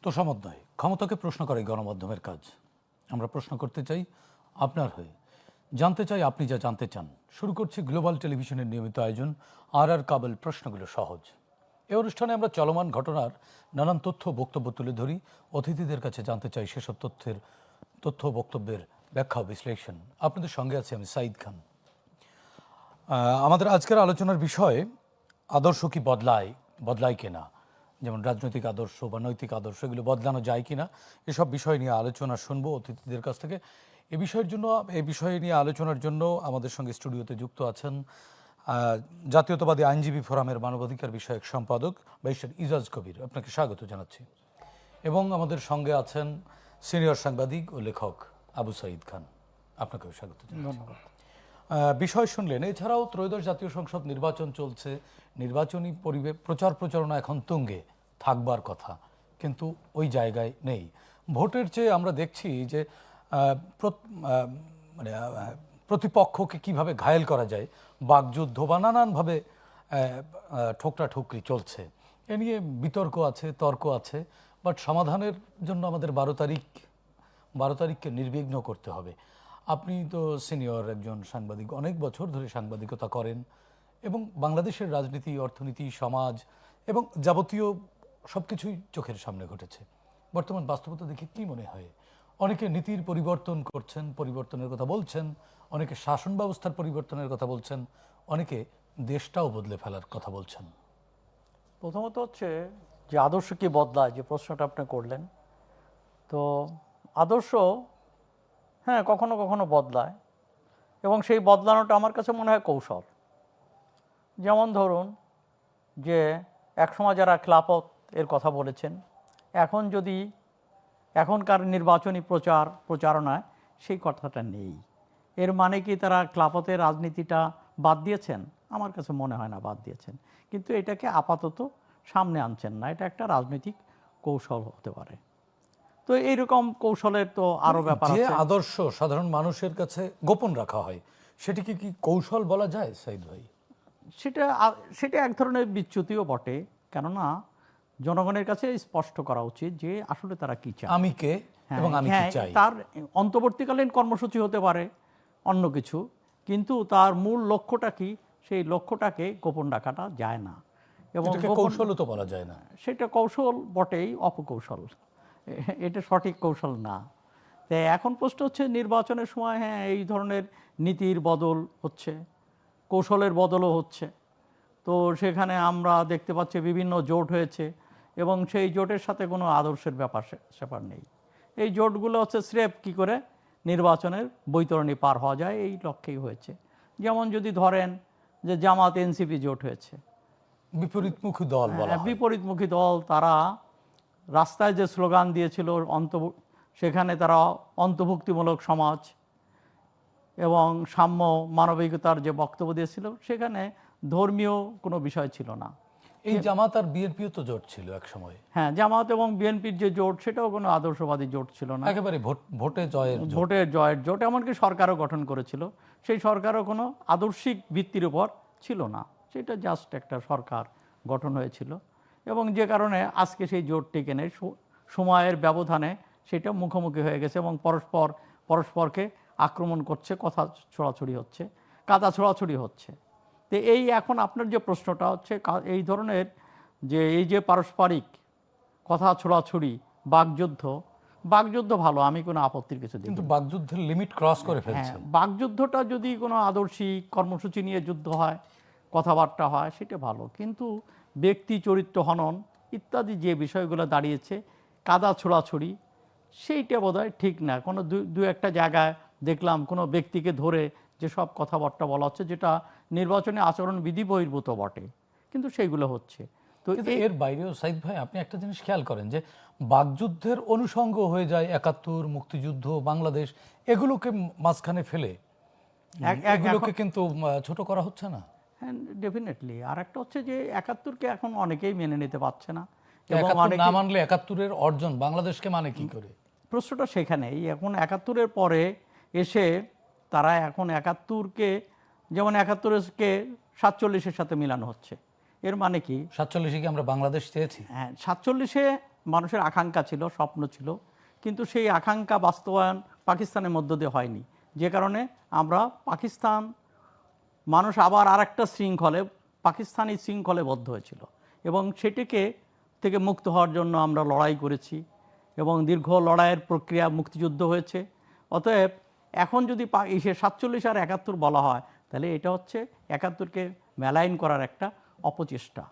তোষামত নয়, ক্ষমতাকে প্রশ্ন করে গণমাধ্যমের কাজ। আমরা প্রশ্ন করতে চাই আপনার হয়ে, জানতে চাই আপনি যা জানতে চান। শুরু করছি গ্লোবাল টেলিভিশনের নিয়মিত আয়োজন আর কাবল প্রশ্নগুলো সহজ। এই অনুষ্ঠানে আমরা চলমান ঘটনার নানান তথ্য বক্তব্য তুলে ধরি, অতিথিদের কাছে জানতে চাই সেসব তথ্য বক্তব্যের ব্যাখ্যা ও বিশ্লেষণ। আপনাদের সঙ্গে আছি আমি সাঈদ খান। আমাদের আজকের আলোচনার বিষয় আদর্শ কি বদলায় কিনা, যেমন রাজনৈতিক আদর্শ বা নৈতিক আদর্শ এগুলো বদলানো যায় কিনা, এসব বিষয় নিয়ে আলোচনা শুনবো অতিথিদের কাছ থেকে। এই বিষয় নিয়ে আলোচনার জন্য আমাদের সঙ্গে স্টুডিওতে যুক্ত আছেন জাতীয়তাবাদী আইনজীবী ফোরামের মানবাধিকার বিষয়ক সম্পাদক ব্যারিস্টার ইজাজ কবির, আপনাকে স্বাগত জানাচ্ছি। এবং আমাদের সঙ্গে আছেন সিনিয়র সাংবাদিক ও লেখক আবু সাঈদ খান, আপনাকেও স্বাগত জানাচ্ছি। বিষয় শুনলেন। এছাড়াও ত্রয়োদশ জাতীয় সংসদ নির্বাচন চলছে, নির্বাচনী প্রচার প্রচারণা এখন তুঙ্গে থাকবার কথা, কিন্তু ওই জায়গায় নেই। ভোটের চেয়ে আমরা দেখছি যে প্রতিপক্ষকে কিভাবে ঘায়েল করা যায়, বাকযুদ্ধ বা নানানভাবে ঠোকরাঠুকরি চলছে। এ নিয়ে বিতর্ক আছে, তর্ক আছে, বাট সমাধানের জন্য আমাদের 12 তারিখকে নির্বিঘ্ন করতে হবে। আপনি তো সিনিয়র একজন সাংবাদিক, অনেক বছর ধরে সাংবাদিকতা করেন এবং বাংলাদেশের রাজনীতি, অর্থনীতি, সমাজ এবং যাবতীয় সব কিছুই চোখের সামনে ঘটেছে। বর্তমান বাস্তবতা দেখে কী মনে হয়? অনেকে নীতির পরিবর্তন করছেন, পরিবর্তনের কথা বলছেন, অনেকে শাসন ব্যবস্থার পরিবর্তনের কথা বলছেন, অনেকে দেশটাও বদলে ফেলার কথা বলছেন। প্রথমত হচ্ছে যে আদর্শ কি বদলায়, যে প্রশ্নটা আপনি করলেন, তো আদর্শ হ্যাঁ কখনো কখনো বদলায়, এবং সেই বদলানোটা আমার কাছে মনে হয় কৌশল। যেমন ধরুন যে একসময় যারা খিলাফত এর কথা বলেছেন, এখন যদি এখনকার নির্বাচনী প্রচারণায় সেই কথাটা নেই। এর মানে কি তারা খিলাফতের রাজনীতিটা বাদ দিয়েছেন? আমার কাছে মনে হয় না বাদ দিয়েছেন, কিন্তু এটাকে আপাতত সামনে আনছেন না। এটা একটা রাজনৈতিক কৌশল হতে পারে। তো এইরকম কৌশলের তো আরও ব্যাপার আছে। যে আদর্শ সাধারণ মানুষের কাছে গোপন রাখা হয়, সেটিকে কি কৌশল বলা যায় সাঈদ ভাই? সেটা এক ধরনের বিচ্যুতিও বটে, কেননা জনগণের কাছে স্পষ্ট করা উচিত যে আসলে তারা কি চায়, আমি কে এবং আমি কি চাই। তার অন্তর্বর্তীকালীন কর্মসূচি হতে পারে অন্য কিছু, কিন্তু তার মূল লক্ষ্যটা কি, সেই লক্ষ্যটাকে গোপন রাখাটা যায় না। এবং কৌশলও তো বলা যায় না। সেটা কৌশল বটেই, অপকৌশল, এটা সঠিক কৌশল না। তাই এখন প্রশ্ন হচ্ছে নির্বাচনের সময় হ্যাঁ এই ধরনের নীতির বদল হচ্ছে, কৌশলের বদলও হচ্ছে। তো সেখানে আমরা দেখতে পাচ্ছি বিভিন্ন জোট হয়েছে, এবং সেই জোটের সাথে কোনো আদর্শের ব্যাপার নেই। এই জোটগুলো হচ্ছে স্রেফ কী করে নির্বাচনের বৈতরণী পার হওয়া যায়, এই লক্ষ্যেই হয়েছে। যেমন যদি ধরেন যে জামাত এনসিপি জোট হয়েছে, বিপরীতমুখী দল বলা হয়। বিপরীতমুখী দল। তারা রাস্তায় যে স্লোগান দিয়েছিল সেখানে তারা অন্তর্ভুক্তিমূলক সমাজ এবং সাম্য মানবিকতার যে বক্তব্য দিয়েছিল, সেখানে ধর্মীয় কোনো বিষয় ছিল না। এই জামাত আর বিএনপিও তো জোট ছিল এক সময়। হ্যাঁ, জামাত এবং বিএনপির যে জোট, সেটাও কোনো আদর্শবাদী জোট ছিল না, একেবারে ভোটে জয়ের জোট। এমনকি সরকারও গঠন করেছিল, সেই সরকারও কোনো আদর্শিক ভিত্তির উপর ছিল না, সেটা জাস্ট একটা সরকার গঠন হয়েছিল। এবং যে কারণে আজকে সেই জোট টিকে নেই, সময়ের ব্যবধানে সেটা মুখোমুখি হয়ে গেছে এবং পরস্পরকে আক্রমণ করছে, কথা ছোড়াছুড়ি হচ্ছে, কাদা ছোড়াছুড়ি হচ্ছে। তো এই এখন আপনার যে প্রশ্নটা হচ্ছে, এই ধরনের এই যে পারস্পরিক কথা ছোড়াছুড়ি, বাকযুদ্ধ ভালো, আমি কোনো আপত্তির কিছু দিই, কিন্তু বাকযুদ্ধের লিমিট ক্রস করে ফেলছে। বাকযুদ্ধটা যদি কোনো আদর্শিক কর্মসূচি নিয়ে যুদ্ধ হয়, কথাবার্তা হয়, সেটা ভালো। কিন্তু ব্যক্তি চরিত্র হনন ইত্যাদি যে বিষয়গুলো দাঁড়িয়েছে, কাদা ছোড়াছুড়ি, সেইটা বোধহয় ঠিক না। কোনো দু একটা জায়গায় দেখলাম কোনো ব্যক্তিকে ধরে যেসব কথাবার্তা বলা হচ্ছে, যেটা নির্বাচনী আচরণ বিধি বহির্ভূত বটে, কিন্তু সেইগুলো হচ্ছে। তো এর বাইরেও সাঈদ ভাই আপনি একটা জিনিস খেয়াল করেন যে বাকযুদ্ধের অনুষঙ্গ হয়ে যায় ৭১, মুক্তিযুদ্ধ, বাংলাদেশ, এগুলোকে মাঝখানে ফেলে এগুলোকে কিন্তু ছোট করা হচ্ছে না। হ্যাঁ, ডেফিনেটলি। আর একটা হচ্ছে যে ৭১কে এখন অনেকেই মেনে নিতে পারছে না, এবং না মানলে ৭১-এর অর্জন বাংলাদেশকে মানে কি করে? প্রশ্নটা সেখানেই। এখন ৭১-এর পরে এসে তারা এখন ৭১-কে, যেমন ৭১-কে ৪৭-এর সাথে মিলানো হচ্ছে। এর মানে কি? ৪৭-এ কি আমরা বাংলাদেশ চেয়েছি? হ্যাঁ, ৪৭-এ মানুষের আকাঙ্ক্ষা ছিল, স্বপ্ন ছিল, কিন্তু সেই আকাঙ্ক্ষা বাস্তবায়ন পাকিস্তানের মধ্য দিয়ে হয়নি, যে কারণে আমরা পাকিস্তান মানুষ আবার আরেকটা শৃঙ্খলে, পাকিস্তানি শৃঙ্খলে বদ্ধ হয়েছিল এবং সেটিকে থেকে মুক্ত হওয়ার জন্য আমরা লড়াই করেছি এবং দীর্ঘ লড়াইয়ের প্রক্রিয়া মুক্তিযুদ্ধ হয়েছে। অতএব এখন যদি 47 আর 71 বলা হয়, তাহলে এটা হচ্ছে 71কে মেলাইন করার একটা অপচেষ্টা,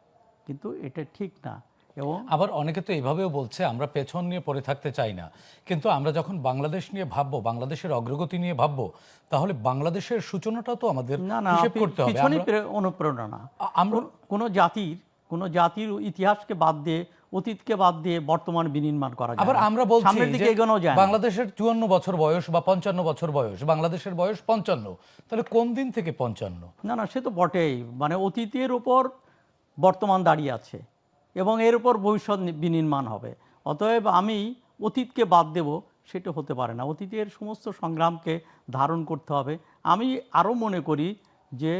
কিন্তু এটা ঠিক না। এবং আবার অনেকে তো এভাবেও বলছে আমরা পেছন নিয়ে পড়ে থাকতে চাই না, কিন্তু আমরা যখন বাংলাদেশ নিয়ে ভাববো, বাংলাদেশের অগ্রগতি নিয়ে ভাববো, তাহলে বাংলাদেশের সূচনাটা তো আমাদের হিসেব করতে হবে। পিছনে অনুপ্রেরণা না, আমরা কোনো জাতির ইতিহাসকে বাদ দিয়ে, অতীতকে বাদ দিয়ে বর্তমান বিনির্মাণ করা যায়। আবার আমরা বলছি সামনের দিকে এগোনো যায় না। বাংলাদেশের 54 বছর বয়স বা 55 বছর বয়স, বাংলাদেশের বয়স 55, তাহলে কোন দিন থেকে 55? না, সে তো বটেই, মানে অতীতের উপর বর্তমান দাঁড়িয়ে আছে এবং এর উপর ভবিষ্যৎ বিনির্মাণ হবে। অতএব আমি অতীতকে বাদ দেব, সেটা হতে পারে না। অতীতের সমস্ত সংগ্রামকে ধারণ করতে হবে। আমি আরও মনে করি যে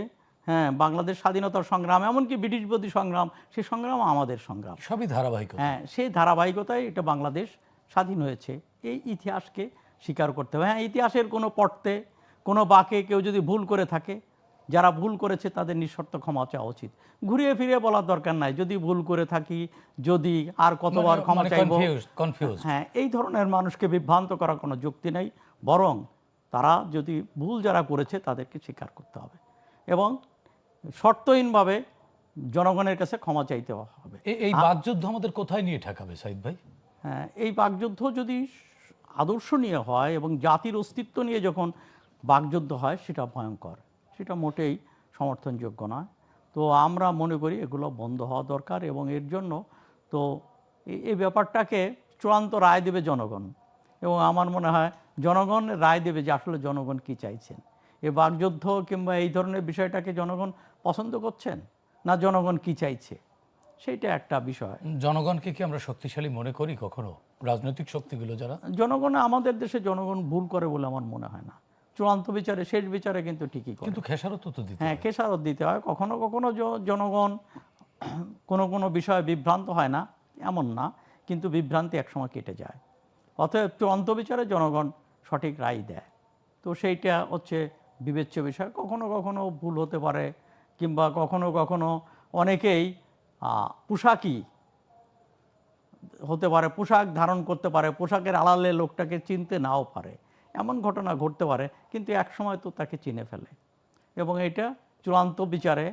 হ্যাঁ, বাংলাদেশ স্বাধীনতার সংগ্রাম, এমনকি ব্রিটিশ বিরোধী সংগ্রাম, সেই সংগ্রাম আমাদের সংগ্রাম, সবই ধারাবাহিক। হ্যাঁ, সেই ধারাবাহিকতায় এটা বাংলাদেশ স্বাধীন হয়েছে। এই ইতিহাসকে স্বীকার করতে হবে। হ্যাঁ, ইতিহাসের কোনো পড়তে, কোনো বাঁকে কেউ যদি ভুল করে থাকে, যারা ভুল করেছে তাদের নিঃশর্ত ক্ষমা চাওয়া উচিত। ঘুরিয়ে ফিরিয়ে বলার দরকার নাই, যদি ভুল করে থাকি, যদি আর কতবার ক্ষমা চাইব, হ্যাঁ, এই ধরনের মানুষকে বিভ্রান্ত করার কোনো যুক্তি নেই। বরং তারা যদি ভুল যারা করেছে তাদেরকে স্বীকার করতে হবে এবং শর্তহীনভাবে জনগণের কাছে ক্ষমা চাইতে হবে। এই বাকযুদ্ধ আমাদের কোথায় নিয়ে ঠেকাবে সাইদ ভাই? হ্যাঁ, এই বাকযুদ্ধ যদি আদর্শ নিয়ে হয় এবং জাতির অস্তিত্ব নিয়ে যখন বাকযুদ্ধ হয়, সেটা ভয়ঙ্কর, সেটা মোটেই সমর্থনযোগ্য নয়। তো আমরা মনে করি এগুলো বন্ধ হওয়া দরকার এবং এর জন্য তো এই ব্যাপারটাকে চূড়ান্ত রায় দেবে জনগণ এবং আমার মনে হয় জনগণ রায় দেবে যে আসলে জনগণ কি চাইছেন। এই বাকযুদ্ধ কিংবা এই ধরনের বিষয়টাকে জনগণ পছন্দ করছেন না জনগণ কি চাইছে, সেইটা একটা বিষয়। জনগণকে কি আমরা শক্তিশালী মনে করি কখনো, রাজনৈতিক শক্তিগুলো যারা? জনগণ, আমাদের দেশে জনগণ ভুল করে বলে আমার মনে হয় না। চূড়ান্ত বিচারে, শেষ বিচারে কিন্তু ঠিকই করে। কিন্তু খেসারত তো দিতে হ্যাঁ, খেসারত দিতে হয়। কখনো কখনো জনগণ কোনো বিষয়ে বিভ্রান্ত হয় না, এমন না, কিন্তু বিভ্রান্তি একসময় কেটে যায়। অতএব চূড়ান্ত বিচারে জনগণ সঠিক রায় দেয়। তো সেইটা হচ্ছে বিবেচ্য বিষয়। কখনো কখনো ভুল হতে পারে, কিংবা কখনো কখনো অনেকেই পোশাকই হতে পারে, পোশাক ধারণ করতে পারে, পোশাকের আড়ালে লোকটাকে চিনতে নাও পারে, এমন ঘটনা ঘটতে পারে, কিন্তু একসময় তো তাকে চিনে ফেলে এবং এটা চূড়ান্ত বিচারে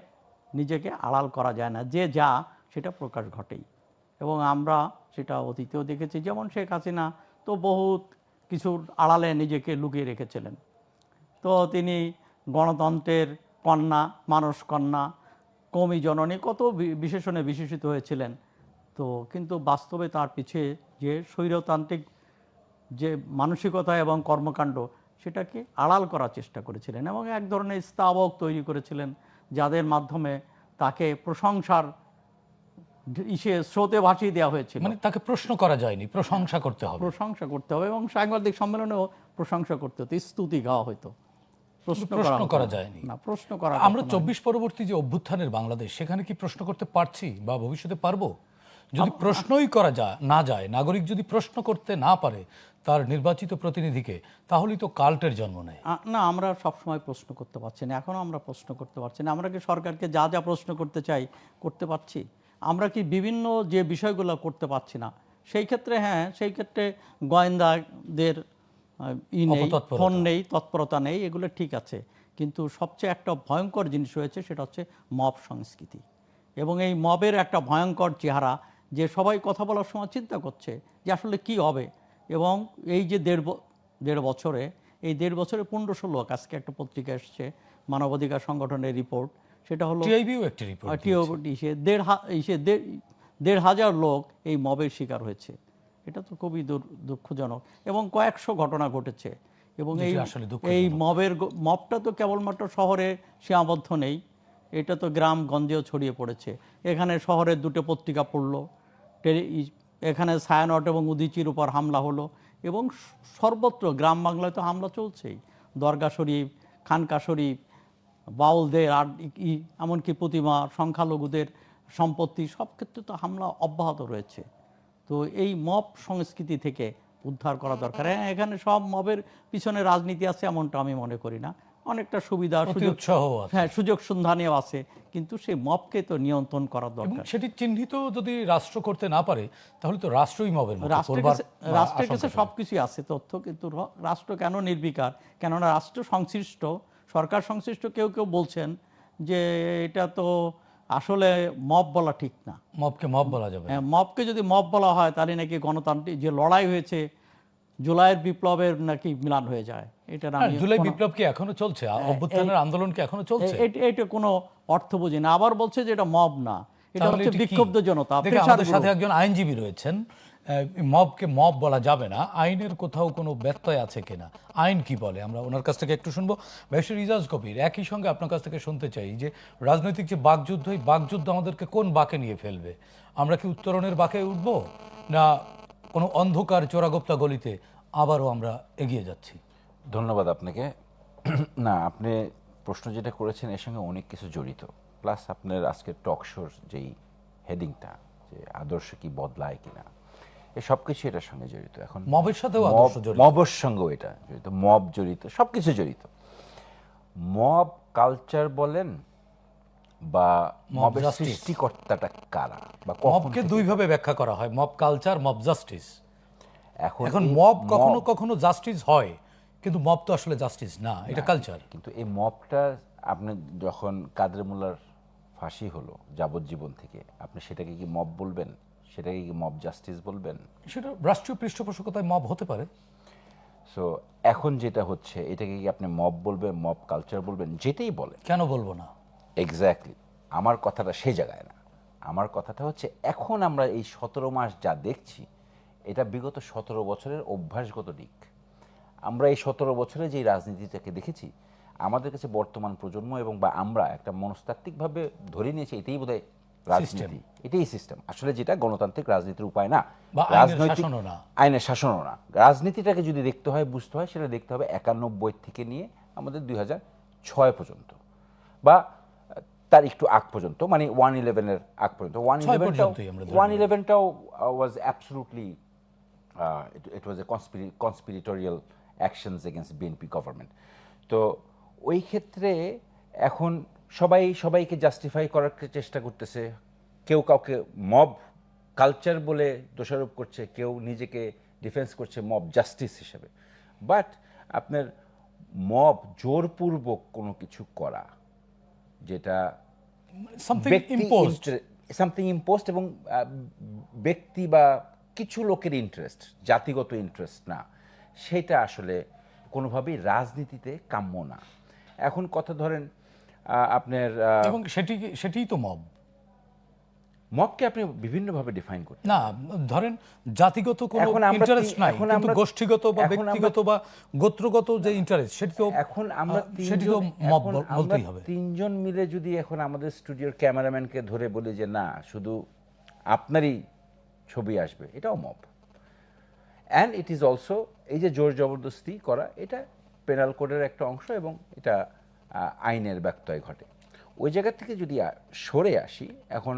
নিজেকে আড়াল করা যায় না, যে যা সেটা প্রকাশ ঘটেই। এবং আমরা সেটা অতীতেও দেখেছি, যেমন শেখ হাসিনা তো বহুত কিছুর আড়ালে নিজেকে লুকিয়ে রেখেছিলেন। তো তিনি গণতন্ত্রের কন্যা, মানস কন্যা, কওমি জননী, কত বিশেষণে বিশেষিত হয়েছিলেন। তো কিন্তু বাস্তবে তার পিছে যে স্বৈরতান্ত্রিক যে মানসিকতা এবং কর্মকাণ্ড, সেটাকে আড়াল করার চেষ্টা করেছিলেন এবং এক ধরনের স্তাবক তৈরি করেছিলেন, যাদের মাধ্যমে তাকে প্রশংসার স্রোতে ভাসিয়ে দেওয়া হয়েছিল। মানে তাকে প্রশ্ন করা যায়নি, প্রশংসা করতে হবে, প্রশংসা করতে হবে এবং সাংবাদিক সম্মেলনেও প্রশংসা করতে হতো, স্তুতি গাওয়া হতো, প্রশ্ন করা যায়নি না, প্রশ্ন করা। আমরা 24 পরবর্তী যে অভ্যুত্থানের বাংলাদেশ, সেখানে কি প্রশ্ন করতে পারছি বা ভবিষ্যতে পারবো? যদি প্রশ্নই করা না যায়, নাগরিক যদি প্রশ্ন করতে না পারে তার নির্বাচিত প্রতিনিধিকে, তাহলেই তো কাল্টের জন্ম নেয়। না, আমরা সবসময় প্রশ্ন করতে পারছি না, এখনও আমরা প্রশ্ন করতে পারছি না। আমরা কি সরকারকে যা যা প্রশ্ন করতে চাই করতে পারছি? আমরা কি বিভিন্ন যে বিষয়গুলো করতে পারছি না? সেই ক্ষেত্রে হ্যাঁ, সেই ক্ষেত্রে গোয়েন্দাদের ফোন নেই, তৎপরতা নেই, এগুলো ঠিক আছে। কিন্তু সবচেয়ে একটা ভয়ঙ্কর জিনিস হয়েছে, সেটা হচ্ছে মব সংস্কৃতি এবং এই মবের একটা ভয়ঙ্কর চেহারা, যে সবাই কথা বলার সময় চিন্তা করছে যে আসলে কি হবে। এবং এই যে দেড় বছরে 1500 লোক, আজকে একটা পত্রিকা এসছে মানবাধিকার সংগঠনের রিপোর্ট, সেটা হলো দেড় হাজার লোক এই মবের শিকার হয়েছে। এটা তো খুবই দুঃখজনক এবং কয়েকশো ঘটনা ঘটেছে। এবং এই মবটা তো কেবলমাত্র শহরে সীমাবদ্ধ নেই, এটা তো গ্রামগঞ্জেও ছড়িয়ে পড়েছে। এখানে শহরের দুটো পত্রিকা পড়লো, এখানে ছায়ানট এবং উদীচির উপর হামলা হলো এবং সর্বত্র গ্রাম বাংলায় তো হামলা চলছেই। দরগা শরীফ, খানকা শরীফ, বাউলদের আর এমনকি প্রতিমা, সংখ্যালঘুদের সম্পত্তি, সব ক্ষেত্রে তো হামলা অব্যাহত রয়েছে। তো এই মব সংস্কৃতি থেকে উদ্ধার করা দরকার। হ্যাঁ, এখানে সব মবের পিছনে রাজনীতি আছে এমনটা আমি মনে করি না, অনেকটা সুবিধা সুযোগ, উৎসাহ আছে। হ্যাঁ, সুযোগ সন্ধানেও আছে, কিন্তু সেই মবকে তো নিয়ন্ত্রণ করা এবং দরকার। সেটি চিহ্নিত যদি রাষ্ট্র করতে না পারে তাহলে তো রাষ্ট্রই মবের মতো রাষ্ট্রের করবার কাছে রাষ্ট্রের কাছে আশঙ্কা থাকে। সবকিছুই আছে তথ্য, কিন্তু রাষ্ট্র কেন নির্বিকার? কেননা রাষ্ট্র সংশ্লিষ্ট, সরকার সংশ্লিষ্ট কেউ কেউ বলছেন যে এটা তো আসলে মব বলা ঠিক না। মবকে মব বলা যাবে না। হ্যাঁ, মবকে যদি মব বলা হয় তাহলে নাকি গণতান্ত্রিক যে লড়াই হয়েছে জুলাইয়ের বিপ্লবের নাকি মিলান হয়ে যায়। এটা হ্যাঁ, জুলাই বিপ্লব কি এখনো চলছে? অভ্যুত্থানের আন্দোলন কি এখনো চলছে? এটা কোনো অর্থ বুঝি না। আবার বলছে যে এটা মব না, এটা তাহলে হচ্ছে এটি কি? বিক্ষুব্ধ জনতা। দেখে আমাদের সাথে একজন আইনজীবী রয়েছেন। মবকে মব বলা যাবে না, আইনের কোথাও কোনো ব্যত্যয় আছে কিনা, আইন কি বলে, আমরা ওনার কাছ থেকে একটু শুনবো। ব্যারিস্টার ইজাজ কবির, একই সঙ্গে আপনার কাছ থেকে শুনতে চাই যে রাজনৈতিক যে বাকযুদ্ধ, এই বাকযুদ্ধ আমাদেরকে কোন বাঁকে নিয়ে ফেলবে? আমরা কি উত্তরণের বাঁকে উঠবো, না কোনো অন্ধকার চোরাগোপ্তা গলিতে আবারও আমরা এগিয়ে যাচ্ছি? ধন্যবাদ আপনাকে। না, আপনি প্রশ্ন যেটা করেছেন এর সঙ্গে অনেক কিছু জড়িত, প্লাস আপনার আজকের টক শোর যেই হেডিংটা, যে আদর্শ কি বদলায় কিনা, এই সব কিছু এটার সঙ্গে জড়িত। এখন মবের সাথেও আদর্শ জড়িত। মবের সঙ্গেও এটা জড়িত, মব জড়িত, সব কিছু জড়িত। মব কালচার বলেন বা মবের justice। সৃষ্টিকর্তাটা কারা বা কখন মবকে থেকে? দুইভাবে ব্যাখ্যা করা হয়, মব কালচার, মব জাস্টিস। এখন এই মব কখনো কখনো জাস্টিস হয়, কিন্তু মব তো আসলে জাস্টিস না, এটা কালচার। কিন্তু এই মবটা আপনি যখন কাদের মোল্লার ফাঁসি হলো যাবজ্জীবন থেকে, আপনি সেটাকে কি মব বলবেন? সেটাকে কি মব জাস্টিস বলবেন? সেটা রাষ্ট্রীয় পৃষ্ঠপোষকতায় মব হতে পারে। সো এখন যেটা হচ্ছে, এটাকে কি আপনি মব বলবেন, মব কালচার বলবেন, যেটাই বলেন? কেন বলবো না? এক্স্যাক্টলি, আমার কথাটা সে জায়গায় না। আমার কথাটা হচ্ছে, এখন আমরা এই 17 মাস যা দেখছি, এটা বিগত 17 বছরের অভ্যাসগত দিক। আমরা এই 17 বছরে যে রাজনীতিটাকে দেখেছি, আমাদের কাছে বর্তমান প্রজন্ম এবং বা আমরা একটা মনস্তাত্ত্বিকভাবে ধরে নিয়েছি এটাই বোধহয় রাজনীতি, এটাই সিস্টেম। আসলে যেটা গণতান্ত্রিক রাজনীতির উপায় না, বা আইনের শাসনও না। আইনের শাসনও না। রাজনীতিটাকে যদি দেখতে হয়, বুঝতে হয়, সেটা দেখতে হবে 91 থেকে নিয়ে আমাদের 2006 পর্যন্ত, বা তার একটু আগ পর্যন্ত, মানে 1/11-এর আগ পর্যন্ত। 1/11টাও was absolutely, it was a conspiratorial actions against BNP government. তো ওই ক্ষেত্রে এখন সবাই সবাইকে জাস্টিফাই করার চেষ্টা করতেছে, কেউ কাউকে মব কালচার বলে দোষারোপ করছে, কেউ নিজেকে ডিফেন্স করছে মব জাস্টিস হিসেবে। বাট আপনার মব জোরপূর্বক কোনো কিছু করা, যেটা সামথিং ইম্পোজড এবং ব্যক্তি বা কিছু লোকের ইন্টারেস্ট, জাতিগত ইন্টারেস্ট না, সেটা আসলে কোনোভাবেই রাজনীতিতে কাম্য না। এখন কথা ধরেন আপনার এবং সেটিই তো মব। মবকে আপনি বিভিন্নভাবে ডিফাইন করতে না, ধরেন জাতিগত কোনো এখন আমরা ইন্টারেস্ট নাই, এখন কিন্তু আমরা- গোষ্ঠীগত বা এখন আমরা- ব্যক্তিগত বা গোত্রগত যে ইন্টারেস্ট, সেটি তো এখন আমরা সেটি তো মব বলতেই হবে। তিনজন মিলে যদি এখন আমাদের স্টুডিওর ক্যামেরাম্যানকে ধরে বলি যে না, শুধু আপনারই ছবি আসবে, এটাও mob. And it is also, এই যে জোর জবরদস্তি করা, এটা পেনাল কোডের একটা অংশ এবং এটা আইনের ব্যত্যয় ঘটে। ওই জায়গা থেকে যদি সরে আসি, এখন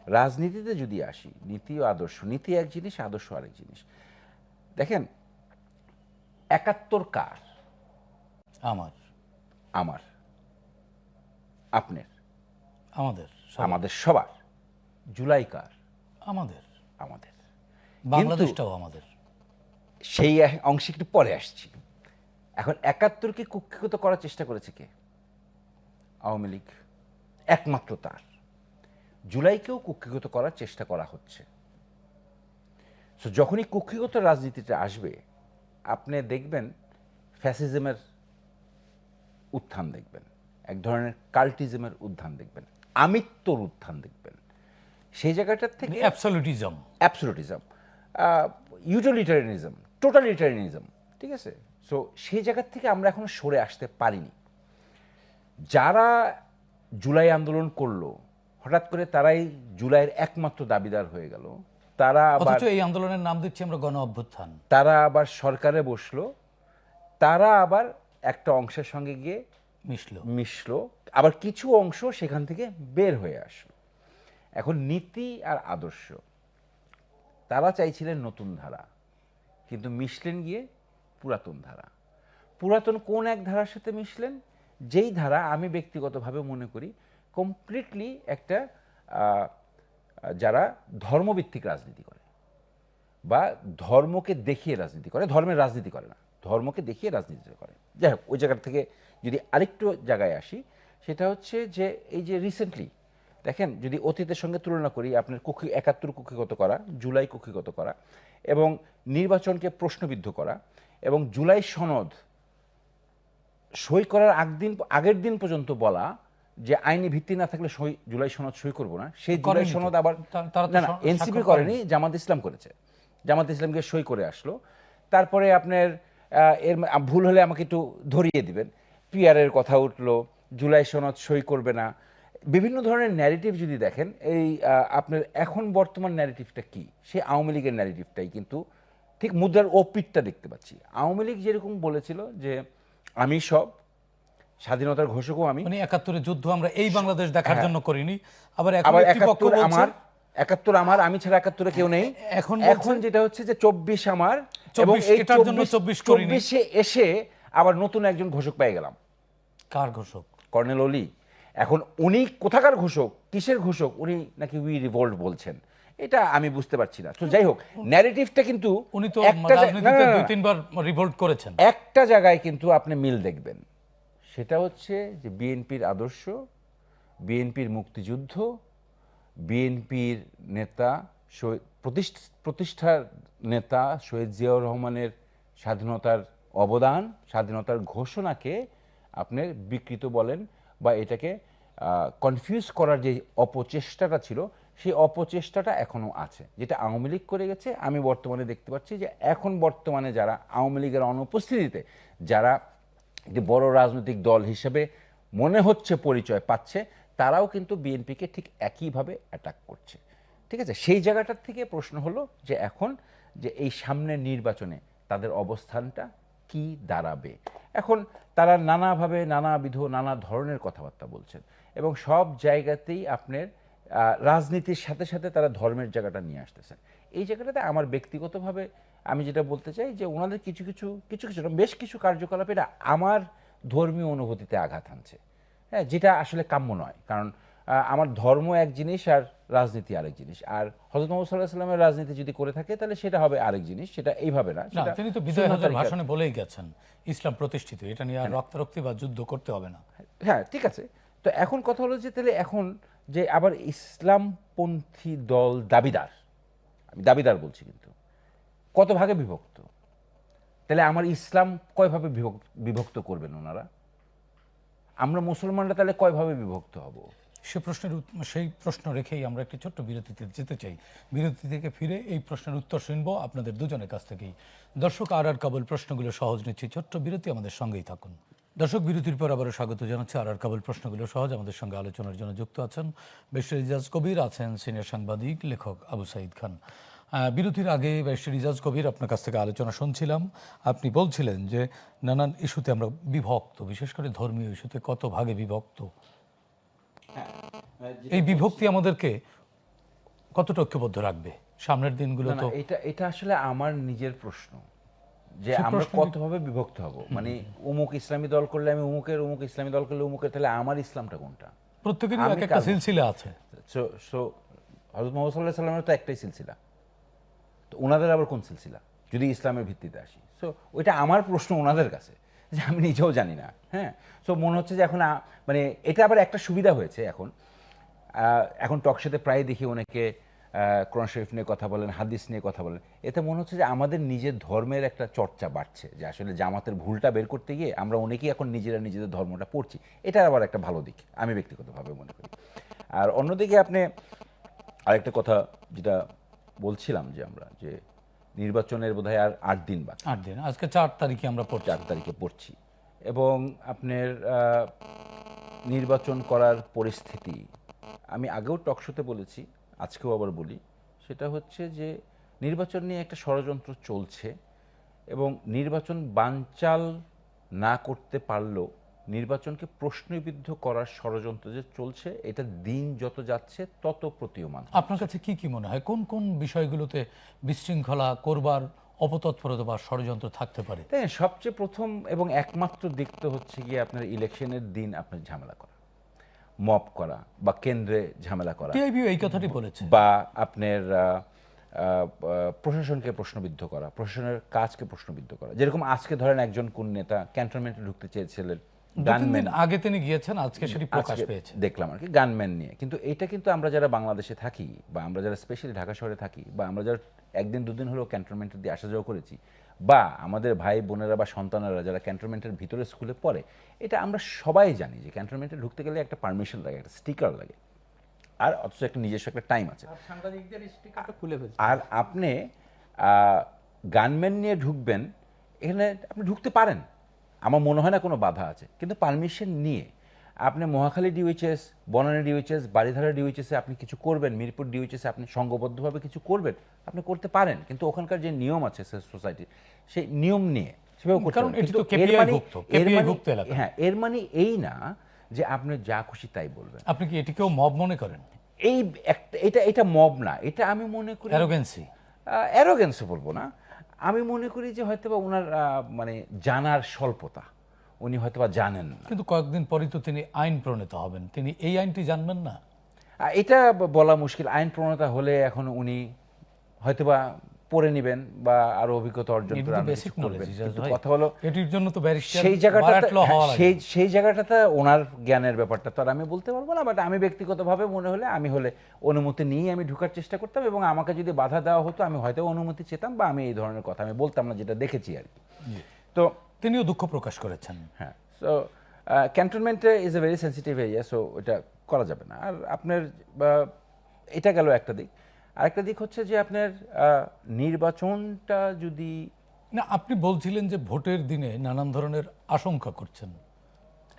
রাজনীতিতে যদি আসি, নীতি ও আদর্শ, নীতি এক জিনিস, আদর্শ আরেক জিনিস। দেখেন, 71 কার? আমার, আমার, আপনার, আমাদের, আমাদের সবার। জুলাই কার? আমাদের, আমাদের। বাংলাদেশটাও আমাদের। সেই অংশে একটু পরে আসছি। এখন 71কে কুক্ষিগত করার চেষ্টা করেছে কে? আওয়ামী লীগ, একমাত্র তার। জুলাইকেও কুক্ষিগত করার চেষ্টা করা হচ্ছে। সো যখনই কুক্ষিগত রাজনীতিটা আসবে, আপনি দেখবেন ফ্যাসিজমের উত্থান দেখবেন, এক ধরনের কাল্টিজমের উত্থান দেখবেন, আমিত্বর উত্থান দেখবেন। সেই জায়গাটার থেকে অ্যাবসলিউটিজম, অ্যাবসোলুটিজম, ইউটিলিটারিয়ানিজম, টোটালিটারিয়ানিজম, ঠিক আছে? সো সেই জায়গার থেকে আমরা এখন সরে আসতে পারিনি। যারা জুলাই আন্দোলন করলো, হঠাৎ করে তারাই জুলাইয়ের একমাত্র দাবিদার হয়ে গেল। তারা আবার অথচ এই আন্দোলনের নাম দিচ্ছি আমরা গণ অভ্যুত্থান। তারা আবার সরকারে বসলো, তারা আবার একটা অংশের সঙ্গে গিয়ে মিশলো, আবার কিছু অংশ সেখান থেকে বের হয়ে আসলো। এখন নীতি আর আদর্শ, তারা চাইছিলেন নতুন ধারা, কিন্তু মিশলেন গিয়ে পুরাতন ধারা। পুরাতন কোন এক ধারার সাথে মিশলেন, যেই ধারা আমি ব্যক্তিগতভাবে মনে করি কমপ্লিটলি একটা যারা ধর্মভিত্তিক রাজনীতি করে বা ধর্মকে দেখিয়ে রাজনীতি করে, ধর্মের রাজনীতি করে না, ধর্মকে দেখিয়ে রাজনীতি করে। যাই হোক, ওই জায়গা থেকে যদি আরেকটু জায়গায় আসি, সেটা হচ্ছে যে এই যে রিসেন্টলি দেখেন, যদি অতীতের সঙ্গে তুলনা করি, আপনার 71 কুক্ষিগত করা, জুলাই কুক্ষিগত করা এবং নির্বাচনকে প্রশ্নবিদ্ধ করা এবং জুলাই সনদ সই করার আগের দিন পর্যন্ত বলা যে আইনি ভিত্তি না থাকলে জুলাই সনদ সই করব না, সেই জুলাই সনদ আবার না এনসিপি করেনি, জামাত ইসলাম করেছে। জামাত ইসলামকে সই করে আসলো। তারপরে আপনার এর ভুল হলে আমাকে একটু ধরিয়ে দিবেন, পিআরের কথা উঠলো, জুলাই সনদ সই করবে না, বিভিন্ন ধরনের ন্যারেটিভ যদি দেখেন, এই আপনার এখন বর্তমান ন্যারেটিভটা কি, সেই আওয়ামী লীগের ন্যারেটিভটাই কিন্তু ঠিক মুদ্রার ওপিটটা দেখতে পাচ্ছি। আওয়ামী লীগ যেরকম বলেছিল যে আমি সব, স্বাধীনতার ঘোষকও আমি, মানে 71 যুদ্ধ আমরা এই বাংলাদেশ দেখার জন্য করিনি, আবার 71 আমার, 71 আমার, আমি ছাড়া 71 কেউ নেই। এখন যেটা হচ্ছে যে 24 আমার, এবং এই 24 এসে আবার নতুন একজন ঘোষক পেয়ে গেলাম। কার ঘোষক? কর্নেল অলি। এখন উনি কোথাকার ঘোষক, কিসের ঘোষক, উনি নাকি উই রিভোল্ট বলছেন, এটা আমি বুঝতে পারছি না। তো যাই হোক, ন্যারেটিভটা কিন্তু উনি তো রাজনীতিতে 2-3 বার রিভোল্ট করেছেন। একটা জায়গায় কিন্তু আপনি মিল দেখবেন, সেটা হচ্ছে যে বিএনপির আদর্শ, বিএনপির মুক্তিযুদ্ধ, বিএনপির নেতা প্রতিষ্ঠার নেতা শহীদ জিয়াউর রহমানের স্বাধীনতার অবদান, স্বাধীনতার ঘোষণাকে আপনার বিকৃত বলেন বা এটাকে কনফিউজ করার যে অপচেষ্টাটা ছিল, সেই অপচেষ্টাটা এখনো আছে, যেটা আওয়ামী লীগ করে গেছে। আমি বর্তমানে দেখতে পাচ্ছি যে এখন বর্তমানে যারা আওয়ামী লীগের অনুপস্থিতিতে যারা একটি বড় রাজনৈতিক দল হিসেবে মনে হচ্ছে পরিচয় পাচ্ছে, তারাও কিন্তু বিএনপিকে ঠিক একইভাবে অ্যাটাক করছে। ঠিক আছে, সেই জায়গাটার থেকে প্রশ্ন হলো যে এখন যে এই সামনের নির্বাচনে তাদের অবস্থানটা কি দাঁড়াবে। এখন তারা নানাভাবে নানাবিধ নানা ধরনের কথাবার্তা বলছেন এবং সব জায়গাতেই আপনার রাজনীতির সাথে সাথে তারা ধর্মের জায়গাটা নিয়ে আসতেছেন। এই জায়গাটাতে আমার ব্যক্তিগতভাবে আমি যেটা বলতে চাই যে ওনাদের কিছু বেশ কিছু কার্যকলাপ এটা আমার ধর্মীয় অনুভূতিতে আঘাত আনছে, হ্যাঁ, যেটা আসলে কাম্য নয়। কারণ আমার ধর্ম এক জিনিস আর রাজনীতি আরেক জিনিস, আর হযরত মুহাম্মদ সাল্লাল্লাহু আলাইহি ওয়াসাল্লামের রাজনীতি যদি করে থাকে তাহলে সেটা হবে আরেক জিনিস, সেটা এইভাবে না। তিনি তো বিদায় হজের ভাষণে বলেই গেছেন ইসলাম প্রতিষ্ঠিত, এটা নিয়ে আর রক্তারক্তি বা যুদ্ধ করতে হবে না। হ্যাঁ, ঠিক আছে। তো এখন কথা হলো যে তাহলে এখন যে আবার ইসলামপন্থী দল দাবিদার, আমি দাবিদার বলছি, কিন্তু কত ভাগে বিভক্ত, তাহলে আমার ইসলাম কয়ভাবে বিভক্ত করবেন ওনারা? আমরা মুসলমানরা তাহলে কয়ভাবে বিভক্ত হব? সেই প্রশ্ন রেখেই আমরা একটি ছোট্ট বিরতিতে যেতে চাই। বিরতি থেকে ফিরে এই প্রশ্নের উত্তর শুনব আপনাদের দুজনের কাছ থেকেই। দর্শক, আর কাবুল প্রশ্নগুলো সহজ নিচ্ছি, ছোট্ট বিরতি, আমাদের সঙ্গেই থাকুন। দর্শক, বিরতির পর আবারও স্বাগত জানাচ্ছি আর কাবুল প্রশ্নগুলো সহজ। আমাদের সঙ্গে আলোচনার জন্য যুক্ত আছেন ব্যারিস্টার ইজাজ কবির, আছেন সিনিয়র সাংবাদিক লেখক আবু সাঈদ খান। বিরতির আগে ব্যারিস্টার ইজাজ কবির, আপনার কাছ থেকে আলোচনা শুনছিলাম। আপনি বলছিলেন যে নানান ইস্যুতে আমরা বিভক্ত, বিশেষ করে ধর্মীয় ইস্যুতে কত ভাগে বিভক্ত। এই বিভক্তি আমাদেরকে কতটা ঐক্যবদ্ধ রাখবে সামনের দিনগুলো? তো এটা আসলে আমার নিজের প্রশ্ন যে আমরা কতভাবে বিভক্ত হব। মানে অমুক ইসলামী দল করলে আমি অমুকের, অমুক ইসলামী দল করলে অমুকের, তাহলে আমার ইসলামটা কোনটা? প্রত্যেকেরই একটা সিলসিলা আছে। সো হযরত মুহাম্মদ সাল্লাল্লাহু আলাইহি ওয়াসাল্লামের তো একটাই সিলসিলা, তো ওনাদের আবার কোন সিলসিলা যদি ইসলামের ভিত্তিতে আসি? সো ওইটা আমার প্রশ্ন ওনাদের কাছে, যে আমি নিজেও জানি না। হ্যাঁ, সো মনে হচ্ছে যে এখন মানে এটা আবার একটা সুবিধা হয়েছে। এখন টকশোতে প্রায় দেখি অনেকে কোরআন শরীফ নিয়ে কথা বলেন, হাদিস নিয়ে কথা বলেন। এতে মনে হচ্ছে যে আমাদের নিজের ধর্মের একটা চর্চা বাড়ছে, যে আসলে জামাতের ভুলটা বের করতে গিয়ে আমরা অনেকেই এখন নিজেদের ধর্মটা পড়ছি। এটা আবার একটা ভালো দিক আমি ব্যক্তিগতভাবে মনে করি। আর অন্যদিকে আপনি আরেকটা কথা যেটা বলছিলাম যে আমরা যে নির্বাচনের বোধহয় আর 8 দিন বাকি, 8 দিন, আজকে 4 তারিখে আমরা 4 তারিখে পড়ছি, এবং আপনার নির্বাচন করার পরিস্থিতি আমি আগেও টকশোতে বলেছি, আজকেও আবার বলি, সেটা হচ্ছে যে নির্বাচন নিয়ে একটা ষড়যন্ত্র চলছে এবং নির্বাচন বানচাল না করতে পারলেও নির্বাচনকে প্রশ্নবিদ্ধ করার ষড়যন্ত্র যে চলছে, এটা দিন যত যাচ্ছে তত প্রতীয়মান। আপনার কাছে কি কি মনে হয় কোন কোন বিষয়গুলোতে বিশৃঙ্খলা করবার অপতৎপরতা বা ষড়যন্ত্র থাকতে পারে? তাই সবচেয়ে প্রথম এবং একমাত্র দিক তো হচ্ছে গিয়ে আপনার ইলেকশনের দিন আপনার ঝামেলা করা, মব করা বা কেন্দ্রে ঝামেলা করা, টিআইবিও এই কথাটি বলেছে। বা আপনার প্রশাসনকে প্রশ্নবিদ্ধ করা, প্রশাসনের কাজকে প্রশ্নবিদ্ধ করা। যেরকম আজকে ধরেন একজন কোন নেতা ক্যান্টনমেন্টে ঢুকতে চেয়েছিলেন, গানম্যান আগে তিনি গিয়েছেন, আজকে সেটি প্রকাশ আজকে পেয়েছে। দেখলাম আর কি গানম্যান নিয়ে। কিন্তু এটা কিন্তু আমরা যারা বাংলাদেশে থাকি বা আমরা যারা স্পেশালি ঢাকা শহরে থাকি বা আমরা যারা একদিন দুদিন হলেও ক্যান্টনমেন্টে দিয়ে আসা যাওয়া করেছি, বা আমাদের ভাই বোনেরা বা সন্তানেরা যারা ক্যান্টনমেন্টের ভিতরে স্কুলে পড়ে, এটা আমরা সবাই জানি যে ক্যান্টনমেন্টে ঢুকতে গেলে একটা পারমিশন লাগে, একটা স্টিকার লাগে, আর অথচ একটা নিজস্ব একটা টাইম আছে। সাংবাদিকদের স্টিকারটা খুলে ফেলছে। আর আপনি গানম্যান নিয়ে ঢুকবেন, এখানে আপনি ঢুকতে পারেন, আমার মনে হয় না কোনো বাধা আছে। কিন্তু পারমিশন নিয়ে আপনি মহাখালী ডিউএইচএস, বনানী ডিউএইচএস, বাড়িধারা ডিউএইচএসে আপনি কিছু করবেন, মিরপুর ডিউএইচএসে আপনি সংঘবদ্ধভাবে কিছু করবেন, আপনি করতে পারেন। কিন্তু ওখানকার যে নিয়ম আছে সোসাইটির, সেই নিয়ম নিয়ে সেভাবে করতে কারণ পারেন। এটি তো কিন্তু এর KPI মানে- ভুক্ত, এর KPI মানে- ভুক্ত এলাকা। হ্যাঁ, এর মানে এই না যে আপনি যা খুশি তাই বলবেন। আপনি কি এটিকেও মব মনে করেন? এই এটা মব না, এটা আমি মনে করি অ্যারোগেন্সি। অ্যারোগেন্সও বলবো না, আমি মনে করি যে হয়তোবা ওনার মানে জানার স্বল্পতা, উনি হয়তোবা জানেন না। কিন্তু কয়েকদিন পরই তো তিনি আইন প্রণেতা হবেন, তিনি এই আইনটি জানবেন না? এটা বলা মুশকিল। আইন প্রণেতা হলে এখন উনি হয়তোবা পড়ে নেবেন বা আরো অভিজ্ঞতা অর্জন করে আরো বেসিক কিছু করবেন। নলেজ। কিন্তু কথা হলো এটির জন্য তো ব্যারিস্টার সেই জায়গাটাতে, হওয়া লাগে। সেই জায়গাটাতে ওনার জ্ঞানের ব্যাপারটা তো আর আমি বলতে পারবো না। বাট আমি ব্যক্তিগতভাবে মনে হলে আমি হলে অনুমতি নিয়ে আমি ঢোকার চেষ্টা করতাম, এবং আমাকে যদি বাধা দেওয়া হতো আমি হয়তো অনুমতি চেতাম, বা আমি এই ধরনের কথা আমি বলতাম না, যেটা দেখেছি আর কি। তো তিনিও দুঃখ প্রকাশ করেছেন। হ্যাঁ, সো ক্যান্টনমেন্টে is a very sensitive area, so এটা করা যাবে না। আর আপনার এটা গেল একটা দিক। আরেকটা দিক হচ্ছে যে আপনার নির্বাচনটা যদি, না, আপনি বলছিলেন যে ভোটের দিনে নানান ধরনের আশঙ্কা করছেন।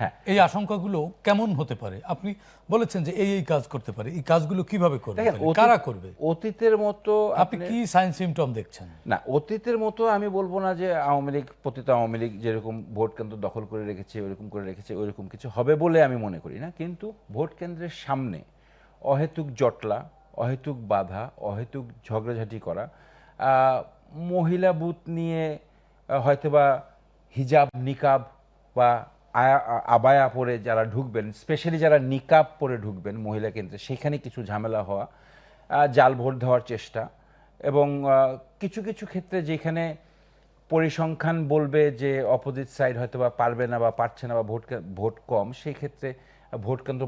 হ্যাঁ, এই আশঙ্কাগুলো কেমন হতে পারে? আপনি বলেছেন যে এই কাজ করতে পারে, এই কাজগুলো কিভাবে করবে, দেখেন, কারা করবে? অতীতের মতো আপনি কি সাইন সিমটম দেখছেন? না, অতীতের মতো আমি বলবো না যে আওয়ামী লীগ, পতিত আওয়ামী লীগ যেরকম ভোট কেন্দ্র দখল করে রেখেছে, ওইরকম করে রেখেছে, ওইরকম কিছু হবে বলে আমি মনে করি না। কিন্তু ভোট কেন্দ্রের সামনে অহেতুক জটলা, অহেতুক বাধা, অহেতুক ঝগড়াঝাটি করা, মহিলা বুথ নিয়ে হয়তোবা হিজাব নিকাব বা আবায়া পরে যারা ঢুকবেন, স্পেশালি যারা নিকাব পরে ঢুকবেন মহিলা কেন্দ্রে, সেখানে কিছু ঝামেলা হওয়া, জাল ভোট দেওয়ার চেষ্টা, এবং কিছু কিছু ক্ষেত্রে যেখানে পরিসংখ্যান বলবে যে অপোজিট সাইড হয়তো বা পারবে না বা পারছে না বা ভোট কম, সেই ক্ষেত্রে ভোট কেন্দ্র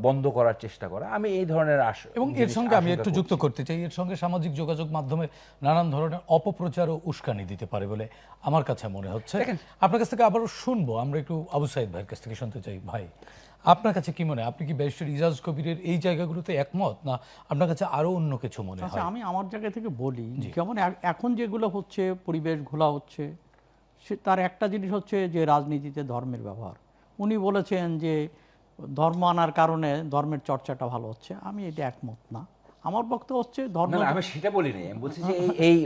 বন্ধ করার চেষ্টা করা, আমি এই ধরনের এবং এর সঙ্গে আমি একটু যুক্ত করতে চাই, এর সঙ্গে সামাজিক যোগাযোগ মাধ্যমে নানান ধরনের অপপ্রচার ও উস্কানি দিতে পারে বলে আমার কাছে মনে হচ্ছে। আপনার কাছ থেকে আবারও শুনবো, আমরা একটু আবু সাইদ ভাইয়ের কাছ থেকে শুনতে চাই। ভাই, আপনার কাছে কি মনে হয়? আপনি কি ব্যারিস্টার ইজাজ কবিরের এই জায়গাগুলোতে একমত, না আপনার কাছে আরো অন্য কিছু মনে হয়? আচ্ছা, আমি আমার জায়গা থেকে বলি, যেমন এখন যেগুলো হচ্ছে, পরিবেশ ঘোলা হচ্ছে, তার একটা জিনিস হচ্ছে যে রাজনীতিতে ধর্মের ব্যবহার। উনি বলেছেন যে ধর্ম আনার কারণে ধর্মের চর্চাটা ভালো হচ্ছে, আমি এটা একমত না। আমার বক্তব্য হচ্ছে ধর্ম, আমি সেটা বলিনি, আমি বলছি যে এই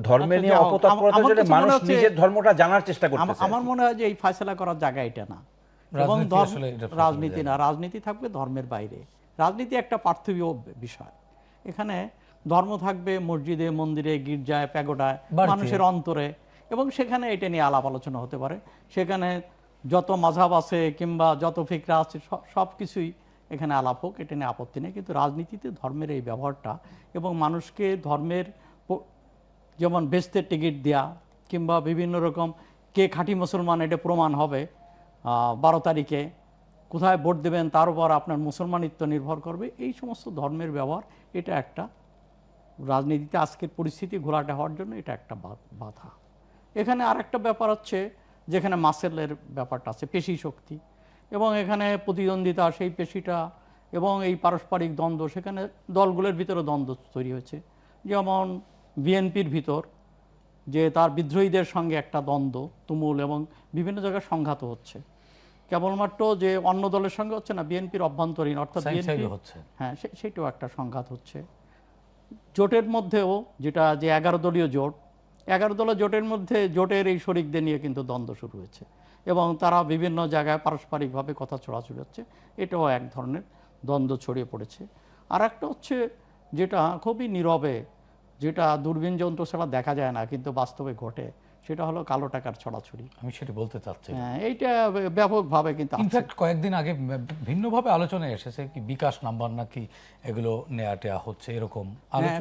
ধর্মে নিয়ে অপতৎপরতার জন্য মানুষ নিজের ধর্মটা জানার চেষ্টা করতেছে। আমার মনে হয় যে এই ফয়সালা করার জায়গা এটা না, এবং রাজনীতি না, রাজনীতি থাকবে ধর্মের বাইরে। রাজনীতি একটা পার্থিব বিষয়, এখানে ধর্ম থাকবে মসজিদে, মন্দিরে, গির্জায়, প্যাগোডায়, মানুষের অন্তরে, এবং সেখানে এটা নিয়ে আলাপ আলোচনা হতে পারে। সেখানে যত মাযহাব আছে কিংবা যত ফিকরা আছে সব কিছুই এখানে আলাপ হোক, এটা নিয়ে আপত্তি নেই। কিন্তু রাজনীতিতে ধর্মের এই ব্যবহারটা, এবং মানুষকে ধর্মের, যেমন বেহেশতের টিকিট দেয়া কিংবা বিভিন্ন রকম কে খাঁটি মুসলমান এটা প্রমাণ হবে 12 তারিখে, কোথায় ভোট দেবেন তার উপর আপনার মুসলমানিত্ব নির্ভর করবে, এই সমস্ত ধর্মের ব্যবহার, এটা একটা রাজনীতিতে আজকের পরিস্থিতি ঘোলাটে হওয়ার জন্য এটা একটা বাধা। এখানে আর একটা ব্যাপার হচ্ছে, যেখানে মাসেলের ব্যাপারটা আছে, পেশি শক্তি, এবং এখানে প্রতিদ্বন্দ্বিতা, সেই পেশিটা এবং এই পারস্পরিক দ্বন্দ্ব, সেখানে দলগুলোর ভিতরে দ্বন্দ্ব তৈরি হয়েছে। যেমন বিএনপির ভিতর যে তার বিদ্রোহীদের সঙ্গে একটা দ্বন্দ্ব তুমুল, এবং বিভিন্ন জায়গায় সংঘাত হচ্ছে, কেবলমাত্র যে অন্য দলের সঙ্গে হচ্ছে না, বিএনপির অভ্যন্তরীণ, অর্থাৎ বিএনপি হচ্ছে, হ্যাঁ, সেটাও একটা সংঘাত হচ্ছে। জোটের মধ্যেও, যেটা যে 11 দলীয় জোট, 11 দলীয় জোটের মধ্যে জোটের এই শরিকদের নিয়ে কিন্তু দ্বন্দ্ব শুরু হয়েছে, এবং তারা বিভিন্ন জায়গায় পারস্পরিকভাবে কথা ছড়াছড়ি হচ্ছে, এটাও এক ধরনের দ্বন্দ্ব ছড়িয়ে পড়েছে। আর একটা হচ্ছে যেটা খুবই নীরবে, যেটা দূরবীন যন্ত্র ছাড়া দেখা যায় না কিন্তু বাস্তবে ঘটে, সেটা হলো কালো টাকার ছড়াছড়ি। আমি সেটা বলতে চাচ্ছি। হ্যাঁ, এইটা ব্যাপকভাবে কিন্তু আছে। ইনফ্যাক্ট কয়েকদিন আগে ভিন্নভাবে আলোচনায় এসেছে কি বিকাশ নাম্বার নাকি এগুলো নেওয়া টেয়া হচ্ছে এরকম হ্যাঁ,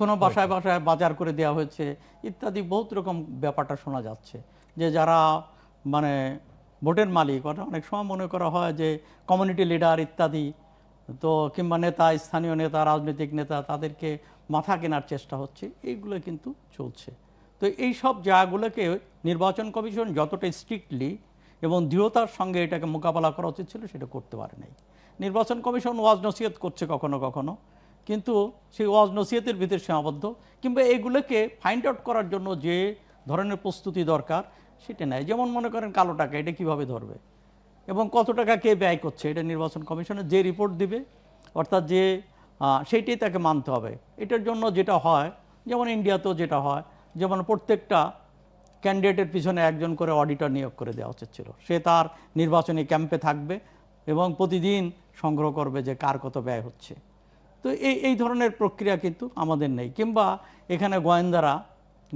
কোনো বাসায় বাসায় বাজার করে দেওয়া হয়েছে ইত্যাদি বহুত রকম ব্যাপারটা শোনা যাচ্ছে। যে যারা মানে ভোটের মালিক, অনেক সময় মনে করা হয় যে কমিউনিটি লিডার ইত্যাদি, তো কিংবা নেতা, স্থানীয় নেতা, রাজনৈতিক নেতা, তাদেরকে মাথা কেনার চেষ্টা হচ্ছে, এইগুলো কিন্তু চলছে। তো এই সব জায়গাগুলোকে নির্বাচন কমিশন যতটা স্ট্রিক্টলি এবং দৃঢ়তার সঙ্গে এটাকে মোকাবেলা করা উচিত ছিল সেটা করতে পারে নাই। নির্বাচন কমিশন ওয়াজ নসিহত করছে কখনো কখনো, কিন্তু সেই ওয়াজ নসিহতের ভিতরে সীমাবদ্ধ, কিংবা এগুলোকে ফাইন্ড আউট করার জন্য যে ধরনের প্রস্তুতি দরকার সেটা নেয়। যেমন মনে করেন কালো টাকা, এটা কিভাবে ধরবে এবং কত টাকা কে ব্যয় করছে, এটা নির্বাচন কমিশনের যে রিপোর্ট দিবে, অর্থাৎ যে সেইটাই তাকে মানতে হবে। এটার জন্য যেটা হয়, যেমন ইন্ডিয়াতেও যেটা হয়, যেমন প্রত্যেকটা ক্যান্ডিডেটের পিছনে একজন করে অডিটর নিয়োগ করে দেওয়া উচিত ছিল। সে তার নির্বাচনী ক্যাম্পে থাকবে এবং প্রতিদিন সংগ্রহ করবে যে কার কত ব্যয় হচ্ছে। তো এই ধরনের প্রক্রিয়া কিন্তু আমাদের নেই। কিংবা এখানে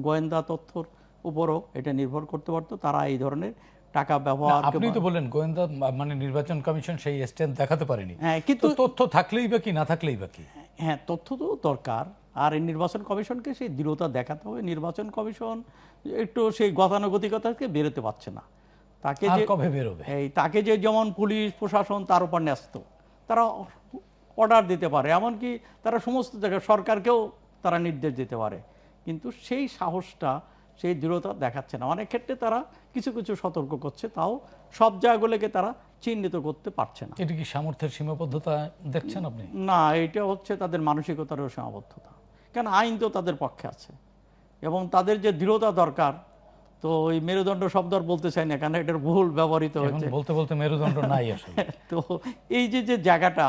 গোয়েন্দা তথ্যর উপরও এটা নির্ভর করতে পারতো, তারা এই ধরনের টাকা ব্যবহার। আপনি তো বললেন গোয়েন্দা মানে নির্বাচন কমিশন সেই স্ট্যান্ড দেখাতে পারেনি। হ্যাঁ, কিন্তু তথ্য থাকলেই বা কি, না থাকলেই বা কি। হ্যাঁ, তথ্য তো দরকার। আর এই নির্বাচন কমিশনকে সেই দৃঢ়তা দেখাতে হবে। নির্বাচন কমিশন একটু সেই গতানুগতিকতা থেকে বেরোতে পারছে না। তাকে আর যে কবে বেরোবে? তাকে যে যেমন পুলিশ প্রশাসন তার উপর ন্যস্ত, তারা অর্ডার দিতে পারে, এমনকি তারা সমস্ত জায়গায় সরকারকেও তারা নির্দেশ দিতে পারে, কিন্তু সেই সাহসটা, সেই দৃঢ়তা দেখাচ্ছে না। অনেক ক্ষেত্রে তারা কিছু কিছু সতর্ক করছে, তাও সব জায়গাগুলোকে তারা চিহ্নিত করতে পারছে না। এটা কি সামর্থ্যের সীমাবদ্ধতা দেখছেন আপনি? না, এটা হচ্ছে তাদের মানসিকতারও সীমাবদ্ধতা। কেন, আইন তো তাদের পক্ষে আছে এবং তাদের যে দৃঢ়তা দরকার, তো ওই মেরুদণ্ড শব্দ আর বলতে চাই না, কেন এটার ভুল ব্যবহৃত হয়েছে। বলতে বলতে মেরুদণ্ড নাই আসলে। তো এই যে জায়গাটা,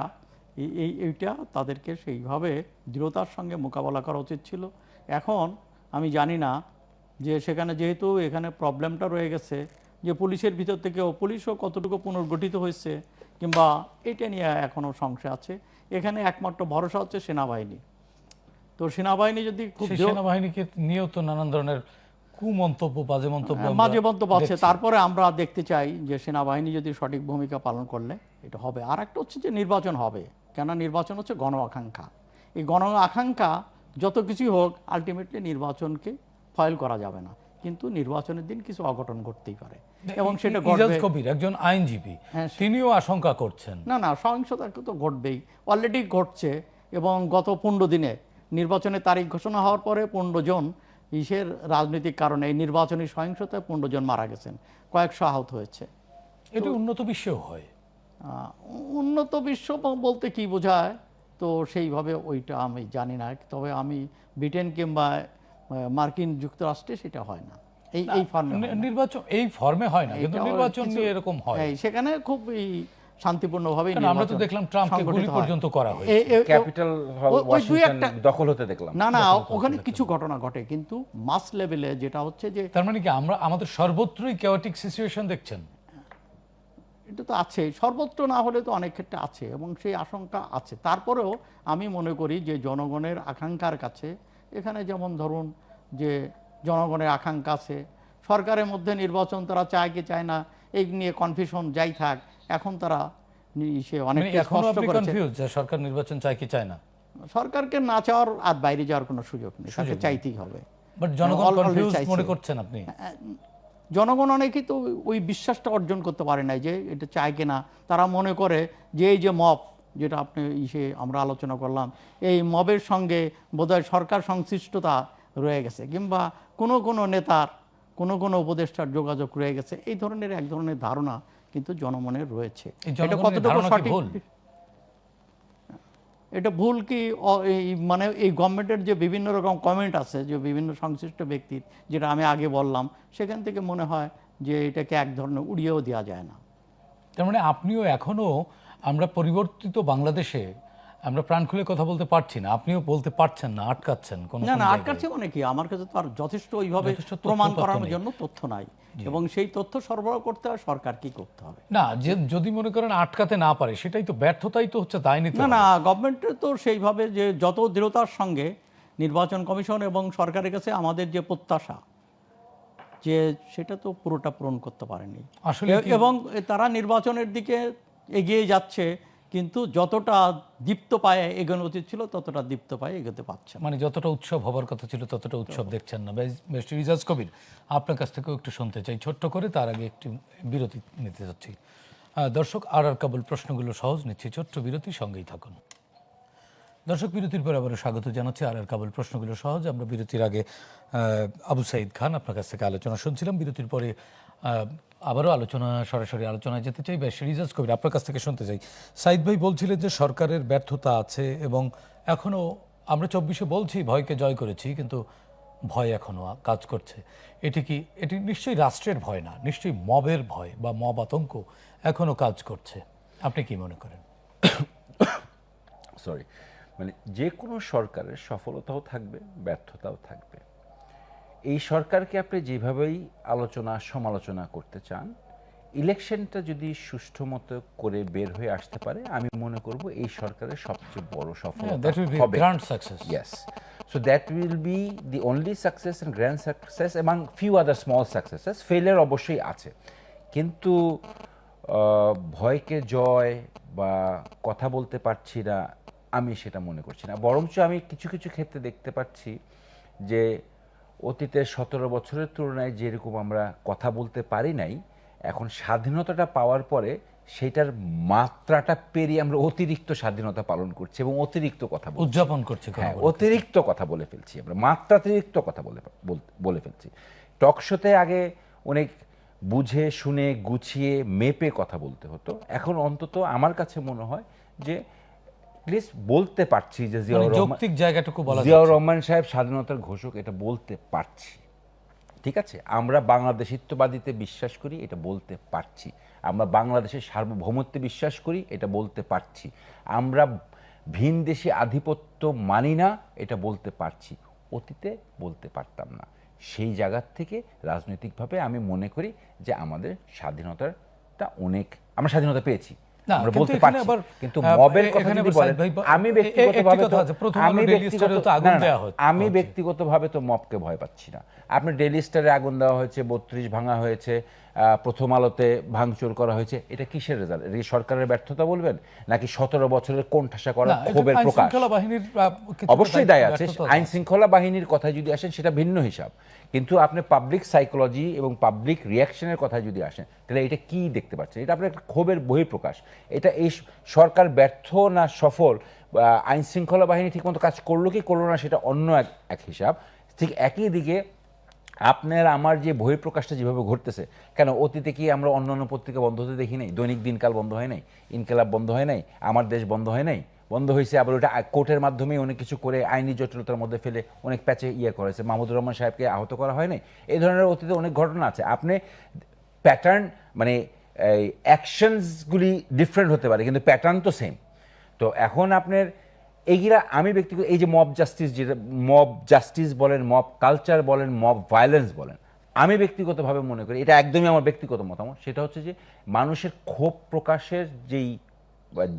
এইটা তাদেরকে সেইভাবে দৃঢ়তার সঙ্গে মোকাবেলা করা উচিত ছিল। এখন আমি জানি না যে সেখানে যেহেতু এখানে প্রবলেমটা রয়ে গেছে যে পুলিশের ভিতর থেকেও পুলিশও কতটুকু পুনর্গঠিত হয়েছে, কিংবা এটা নিয়ে এখনও সংশয় আছে। এখানে একমাত্র ভরসা হচ্ছে সেনাবাহিনী। তো সেনাবাহিনী যদি খুব সেনাবাহিনীকে নিয়েও তো নানান ধরনের কুমন্তব্য, বাজে মন্তব্য মাঝে মন্তব্য আছে, তারপরে আমরা দেখতে চাই যে সেনাবাহিনী যদি সঠিক ভূমিকা পালন করলে এটা হবে। আর একটা হচ্ছে যে নির্বাচন হবে, কেন নির্বাচন হচ্ছে গণ আকাঙ্ক্ষা। এই গণ আকাঙ্ক্ষা যত কিছুই হোক, আলটিমেটলি নির্বাচনকে ফয়েল করা যাবে না, কিন্তু নির্বাচনের দিন কিছু অঘটন ঘটতেই পারে এবং সেটা ইজাজ কবির একজন আইনজীবী, তিনিও আশঙ্কা করছেন। না, সহিংসতা তো ঘটবেই, অলরেডি ঘটছে। এবং গত 15 দিনে নির্বাচনের তারিখ ঘোষণা হওয়ার পরে 15 জন ইসের রাজনৈতিক কারণে এই নির্বাচনী সহিংসতায় 15 জন মারা গেছেন, কয়েকশো আহত হয়েছে। এটা উন্নত বিশ্বেও হয়। উন্নত বিশ্ব বলতে কি বোঝায়, তো সেইভাবে ওইটা আমি জানি না। তবে আমি ব্রিটেন কিংবা মার্কিন যুক্তরাষ্ট্রে সেটা হয় না, এই ফর্মে নির্বাচন এই ফর্মে হয় না, কিন্তু নির্বাচন নিয়ে এরকম হয়। সেখানে খুব শান্তিপূর্ণভাবে আমরা তো দেখলাম ট্রাম্পকে গুলি পর্যন্ত করা হয়েছে, ক্যাপিটাল হল ওয়াশিংটন দখল হতে দেখলাম। না, ওখানে কিছু ঘটনা ঘটে, কিন্তু মাস লেভেলে যেটা হচ্ছে যে, তার মানে কি আমরা আমাদের সর্বত্রই কেওয়াটিক সিচুয়েশন দেখছেন? এটা তো আছে, সর্বত্র না হলে তো অনেক ক্ষেত্রে আছে এবং সেই আশঙ্কা আছে। তারপরেও আমি মনে করি যে জনগণের আকাঙ্ক্ষার কাছে, এখানে যেমন ধরুন যে জনগণের আকাঙ্ক্ষা আছে, সরকারের মধ্যে নির্বাচন তারা চায় কি চায় না এই নিয়ে কনফিউশন যাই থাক, এখন তারা অনেক স্পষ্ট করেছে যে সরকার নির্বাচন চায় কি চায় না। সরকারকে না চাওয়ার আর বাইরে যাওয়ার কোনো সুযোগ নেই, তাকে চাইতেই হবে। বাট জনগণ কনফিউজ মনে করছেন আপনি? জনগণ অনেকেই তো ওই বিশ্বাসটা অর্জন করতে পারে না যে এটা চায় কিনা। তারা মনে করে যে এই যে মব, যেটা আপনি আমরা আলোচনা করলাম, এই মবের সঙ্গে বোধহয় সরকার সংশ্লিষ্টতা রয়ে গেছে, কিংবা কোনো নেতার কোনো উপদেষ্টার যোগাযোগ রয়ে গেছে, এই ধরনের এক ধরনের ধারণা কিন্তু জনমনের রয়েছে। এটা কতটুকু সঠিক, এটা ভুল কি মানে এই গভর্নমেন্টের যে বিভিন্ন রকম কমেন্ট আছে, যে বিভিন্ন সংশ্লিষ্ট ব্যক্তির, যেটা আমি আগে বললাম, সেখান থেকে মনে হয় যে এটাকে এক ধরনের উড়িয়েও দেওয়া যায় না। তার মানে আপনিও এখনো আমরা পরিবর্তিত বাংলাদেশে আমরা প্রাণ খুলে কথা বলতে পারছি না, আপনিও বলতে পারছেন না, আটকাচ্ছেন কোন না কোন না জায়গায়। আটকাচ্ছে মানে কি, আমার কাছে তো আর যথেষ্ট ওইভাবে যথেষ্ট তথ্য প্রমাণ তথ্য করানোর নেই। জন্য তথ্য নাই, এবং সেই তথ্য সরবরাহ করতে হয় সরকার কি করতে হবে। না, যে যদি মনে করেন আটকাতে না পারে, সেটাই তো ব্যর্থতাই তো হচ্ছে, দায় নিতে না হবে। না, গভর্নমেন্টের তো সেইভাবে যে যত দৃঢ়তার সঙ্গে নির্বাচন কমিশন এবং সরকারের কাছে আমাদের যে প্রত্যাশা, যে সেটা তো পুরোটা পূরণ করতে পারেনি আসলে কি- এবং তারা নির্বাচনের দিকে এগিয়ে যাচ্ছে, কিন্তু যতটা দীপ্ত পায়ে এগোনো উচিত ছিল ততটা দীপ্ত পায়ে এগোতে পারছে না। মানে যতটা উৎসব হবার কথা ছিল ততটা উৎসব দেখছেন না। বেশ রিজাজ কবির, আপনার কাছ থেকেও একটু শুনতে চাই ছোট্ট করে, তার আগে একটু বিরতি নিতে যাচ্ছি। দর্শক, আর কাবুল প্রশ্নগুলো সহজ নিচ্ছি, ছোট্ট বিরতি, সঙ্গেই থাকুন। দর্শক, বিরতির পর আবারও স্বাগত জানাচ্ছি আর কাবুল প্রশ্নগুলো সহজ। আমরা বিরতির আগে আবু সাইদ খান আপনার কাছ থেকে আলোচনা শুনছিলাম। বিরতির পরে আবারও সরাসরি আলোচনায় যেতে চাই। বেশ রিজাজ কবির, আপনার কাছ থেকে শুনতে চাই। সাইদ ভাই বলছিলেন যে সরকারের ব্যর্থতা আছে, এবং এখনও আমরা 24-এ বলছি ভয়কে জয় করেছি, কিন্তু ভয় এখনও কাজ করছে। এটি নিশ্চয়ই রাষ্ট্রের ভয় না, নিশ্চয়ই মবের ভয় বা মব আতঙ্ক এখনও কাজ করছে। আপনি কি মনে করেন? সরি, মানে যে কোনো সরকারের সফলতাও থাকবে, ব্যর্থতাও থাকবে। এই সরকারকে আপনি যেভাবেই সমালোচনা করতে চান, ইলেকশনটা যদি সুষ্ঠু মতো করে বের হয়ে আসতে পারে, আমি মনে করব এই সরকারের সবচেয়ে বড় সফলতা that will be a হবে। grand success. Yes. So that will be the only success and grand success among few other small successes. Failure অবশ্যই আছে, কিন্তু ভয়কে জয় বা কথা বলতে পারছি না, আমি সেটা মনে করছি না। বরঞ্চ আমি কিছু কিছু ক্ষেত্রে দেখতে পাচ্ছি যে অতীতের 17 বছরের তুলনায় যেরকম আমরা কথা বলতে পারি নাই, এখন স্বাধীনতাটা পাওয়ার পরে সেটার মাত্রাটা পেরিয়ে আমরা অতিরিক্ত স্বাধীনতা পালন করছি এবং অতিরিক্ত কথা বলছি। উদযাপন করছে হ্যাঁ, অতিরিক্ত কথা বলে ফেলছি আমরা, মাত্রাতিরিক্ত কথা বলে ফেলছি। টক শোতে আগে অনেক বুঝে শুনে গুছিয়ে মেপে কথা বলতে হতো, এখন অন্তত আমার কাছে মনে হয় যে প্লিজ বলতে পারছি যে যৌক্তিক জায়গাটুকু বলা জিয়াউর যাচ্ছে। রহমান সাহেব স্বাধীনতার ঘোষক, এটা বলতে পারছি। ঠিক আছে, আমরা বাংলাদেশিত্ববাদীতে বিশ্বাস করি, এটা বলতে পারছি। আমরা বাংলাদেশের সার্বভৌমত্বে বিশ্বাস করি, এটা বলতে পারছি। আমরা ভিনদেশী আধিপত্য মানি না, এটা বলতে পারছি। অতীতে বলতে পারতাম না। সেই জায়গার থেকে রাজনৈতিকভাবে আমি মনে করি যে আমাদের স্বাধীনতাটা আমরা স্বাধীনতা পেয়েছি, না, আমরা কিন্তু বলতে এখানে পারছি। আবার, কিন্তু মবের কথা এখানে যদি আবার বলেন, সাইদ ভাই, আমি একটি ব্যক্তিগতভাবে কথা আছে, প্রথম আলো ডেইলি স্টারে তো আগুন দেয়া হচ্ছে। আমি ব্যক্তিগতভাবে তো মবকে ভয় পাচ্ছি না। আপনি ডেইলি স্টারে আগুন দেওয়া হয়েছে, 32 ভাঙা হয়েছে, প্রথম আলোতে ভাঙচুর করা হয়েছে, এটা কিসের রেজাল্ট? এই সরকারের ব্যর্থতা বলবেন, নাকি 17 বছরের কোণঠাসা করা ক্ষোভের প্রকাশ? অবশ্যই দায় আছে। আইন শৃঙ্খলা বাহিনীর কথা যদি আসেন সেটা ভিন্ন হিসাব, কিন্তু আপনি পাবলিক সাইকোলজি এবং পাবলিক রিয়াকশনের কথা যদি আসেন, তাহলে এটা কি দেখতে পাচ্ছেন? এটা আপনার একটা ক্ষোভের বহিঃপ্রকাশ। এটা এই সরকার ব্যর্থ না সফল, আইন শৃঙ্খলা বাহিনী ঠিকমতো কাজ করলো কি করলো না, সেটা অন্য এক হিসাব। ঠিক একই দিকে আপনার আমার যে বহিঃপ্রকাশটা যেভাবে ঘটতেছে, কেন অতীতে কি আমরা অন্যান্য পত্রিকা বন্ধ হতে দেখি নাই? দৈনিক দিনকাল বন্ধ হয় নাই, ইনকেলাব বন্ধ হয় নাই, আমার দেশ বন্ধ হয় নাই, বন্ধ হয়েছে। আবার ওটা কোর্টের মাধ্যমে অনেক কিছু করে আইনি জটিলতার মধ্যে ফেলে অনেক প্যাচে করেছে। মাহমুদুর রহমান সাহেবকে আহত করা হয় নাই। এই ধরনের অতীতে অনেক ঘটনা আছে। আপনি প্যাটার্ন, মানে অ্যাকশনসগুলি ডিফারেন্ট হতে পারে, কিন্তু প্যাটার্ন তো সেম। তো এখন আপনার এইগুলা, আমি ব্যক্তিগত এই যে মব জাস্টিস বলেন, মব কালচার বলেন, মব ভায়োলেন্স বলেন, আমি ব্যক্তিগতভাবে মনে করি, এটা একদমই আমার ব্যক্তিগত মতামত, সেটা হচ্ছে যে মানুষের ক্ষোভ প্রকাশের যেই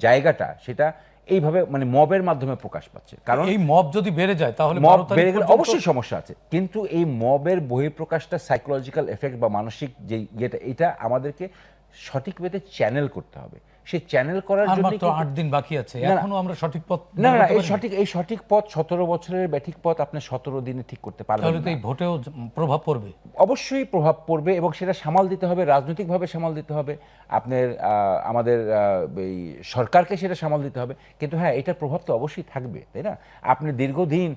জায়গাটা, সেটা এইভাবে মানে মবের মাধ্যমে প্রকাশ পাচ্ছে। কারণ এই মব যদি বেড়ে যায় তাহলে মব 12 তারিখ বেড়ে গেলে পর্যন্ত অবশ্যই সমস্যা আছে, কিন্তু এই মবের বহিঃপ্রকাশটা সাইকোলজিক্যাল এফেক্ট বা মানসিক যে ইয়েটা, এটা আমাদেরকে সঠিক ওয়েতে চ্যানেল করতে হবে। সেই চ্যানেল করার আর জন্য মাত্র 8 দিন বাকি আছে, এখনো আমরা সঠিক পথ না, বলতে পারিনি। এই সঠিক পথ, 17 বছরের ব্যাঠিক পথ আপনি 17 দিনে ঠিক করতে পারবেন তাহলে তো না। এই ভোটেও প্রভাব পড়বে। অবশ্যই প্রভাব পড়বে, এবং সেটা সামাল দিতে হবে, রাজনৈতিকভাবে সামাল দিতে হবে, আপনার আমাদের এই সরকারকে সেটা সামাল দিতে হবে। কিন্তু হ্যাঁ, এটার প্রভাব তো অবশ্যই থাকবে, তাই না? আপনি দীর্ঘদিন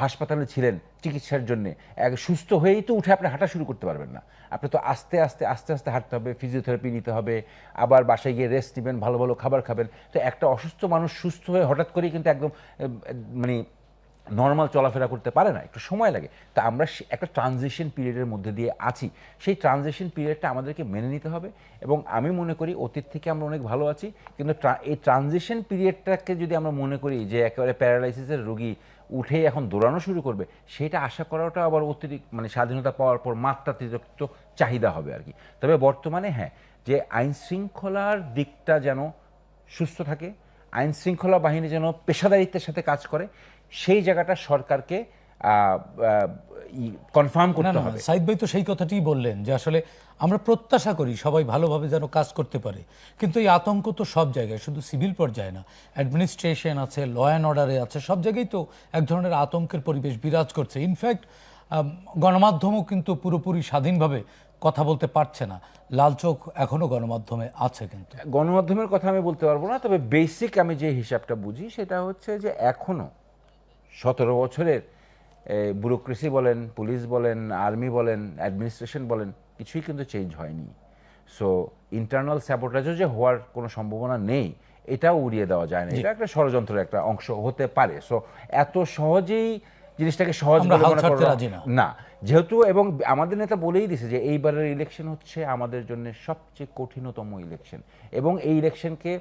হাসপাতালে ছিলেন চিকিৎসার জন্য, সুস্থ হয়েই তো উঠে আপনি হাঁটা শুরু করতে পারবেন না। আপনি তো আস্তে আস্তে হাঁটতে হবে, ফিজিওথেরাপি নিতে হবে, আবার বাসায় গিয়ে রেস্ট নেবেন, ভালো ভালো খাবার খাবেন। তো একটা অসুস্থ মানুষ সুস্থ হয়ে হঠাৎ করেই কিন্তু একদম মানে নর্মাল চলাফেরা করতে পারে না, একটু সময় লাগে। তা আমরা একটা ট্রানজিশন পিরিয়ডের মধ্যে দিয়ে আছি, সেই ট্রানজিশন পিরিয়ডটা আমাদেরকে মেনে নিতে হবে। এবং আমি মনে করি অতীত থেকে আমরা অনেক ভালো আছি, কিন্তু এই ট্রানজিশন পিরিয়ডটাকে যদি আমরা মনে করি যে একেবারে প্যারালাইসিসের রোগী উঠেই এখন দৌড়ানো শুরু করবে, সেটা আশা করাটা আবার অতিরিক্ত, মানে স্বাধীনতা পাওয়ার পর মাত্রাতিরিক্ত চাহিদা হবে আর কি। তবে বর্তমানে হ্যাঁ, যে আইন শৃঙ্খলার দিকটা যেন সুস্থ থাকে, আইন শৃঙ্খলা বাহিনী যেন পেশাদারিত্বের সাথে কাজ করে, সেই জায়গাটা সরকারকে কনফার্ম করতে হবে। সাইদ ভাই তো সেই কথাটিই বললেন যে আসলে আমরা প্রত্যাশা করি সবাই ভালোভাবে যেন কাজ করতে পারে, কিন্তু এই আতঙ্ক তো সব জায়গায়, শুধু সিভিল পর্যায়ে না, অ্যাডমিনিস্ট্রেশন আছে, ল অ্যান্ড অর্ডারে আছে, সব জায়গায় তো এক ধরনের আতঙ্কের পরিবেশ বিরাজ করছে। ইনফ্যাক্ট গণমাধ্যমও কিন্তু পুরোপুরি স্বাধীনভাবে কথা বলতে পারছে না, লাল চোখ এখনো গণমাধ্যমে আছে। কিন্তু গণমাধ্যমের কথা আমি বলতে পারবো না, তবে বেসিক আমি যে হিসাবটা বুঝি সেটা হচ্ছে যে এখনো 17 বছরের ব্যুরোক্রেসি বলেন, পুলিশ বলেন, আর্মি বলেন, অ্যাডমিনিস্ট্রেশন বলেন, কিছুই কিন্তু চেঞ্জ হয়নি। সো ইন্টারনাল স্যাবোটাজও যে হওয়ার কোনো সম্ভাবনা নেই, এটাও উড়িয়ে দেওয়া যায় না। এটা একটা ষড়যন্ত্রের একটা অংশ হতে পারে। সো এত সহজেই জিনিসটাকে সহজ আমরা বলে হাল মনে ছাড়তে করা রাজি না। না, যেহেতু এবং আমাদের নেতা বলেই দিছে যে এইবারের ইলেকশন হচ্ছে আমাদের জন্য সবচেয়ে কঠিনতম ইলেকশন, এবং এই ইলেকশনকে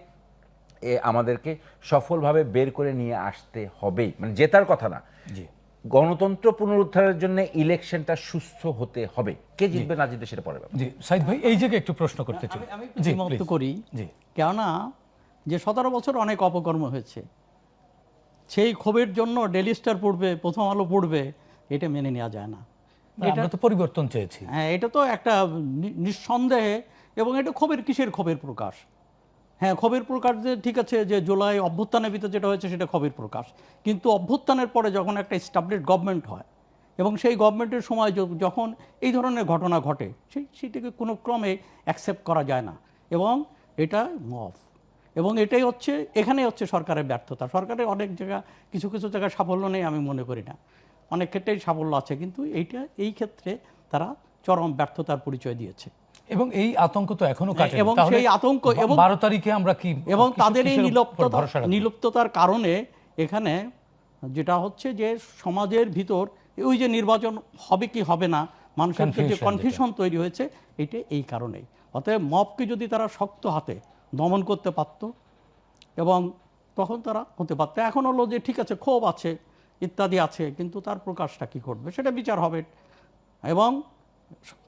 আমাদেরকে সফলভাবে বের করে নিয়ে আসতে হবেই, মানে জেতার কথা না, জি, গণতন্ত্র পুনরুদ্ধারের জন্য ইলেকশনটা সুস্থ হতে হবে। কে জিতবে না জিতবে সেটা পরে ব্যাপার। জি সাইদ ভাই এই জায়গায় একটু প্রশ্ন করতে চাই। আমি জি মত please। করি, জি, কেননা যে 17 বছর অনেক অপকর্ম হয়েছে, সেই ক্ষোভের জন্য ডেলি স্টার পড়বে, প্রথম আলো পড়বে, এটা মেনে নেওয়া যায় না। না, আমরা তো পরিবর্তন চেয়েছি। হ্যাঁ, এটা তো একটা নিঃসন্দেহে, এবং এটা ক্ষোভের কিসের ক্ষোভের প্রকাশ? হ্যাঁ, ক্ষোভের প্রকাশ যে ঠিক আছে, যে জুলাই অভ্যুত্থানের ভিতরে যেটা হয়েছে সেটা ক্ষোভের প্রকাশ, কিন্তু অভ্যুত্থানের পরে যখন একটা স্টাবলিশ গভর্নমেন্ট হয় এবং সেই গভর্নমেন্টের সময় যখন এই ধরনের ঘটনা ঘটে, সেটাকে কোনো ক্রমে অ্যাকসেপ্ট করা যায় না, এবং এটা মফ, এবং এটাই হচ্ছে, এখানে হচ্ছে সরকারের ব্যর্থতা। সরকারের অনেক জায়গা, কিছু কিছু জায়গায় সাফল্য নেই আমি মনে করি না, অনেক ক্ষেত্রেই সাফল্য আছে, কিন্তু এই ক্ষেত্রে তারা চরম ব্যর্থতার পরিচয় দিয়েছে। এবং এই আতঙ্ক তো এখনো কাটেনি। এবং তাহলে সেই আতঙ্ক, এবং 12 তারিখে আমরা কি এবং তাদের এই কিসের উপর ভরসা রাখবো? নির্লিপ্ততার কারণে এখানে যেটা হচ্ছে যে সমাজের ভিতর ওই যে নির্বাচন হবে কি হবে না, মানুষের যে কনফিউশন তৈরি হয়েছে, এটা এই কারণেই। অতএব মবকে যদি তারা শক্ত হাতে দমন করতে পারত, এবং তখন তারা হতে পারত। এখন হলো যে ঠিক আছে, ক্ষোভ আছে, ইত্যাদি আছে, কিন্তু তার প্রকাশটা কি করবে সেটা বিচার হবে। এবং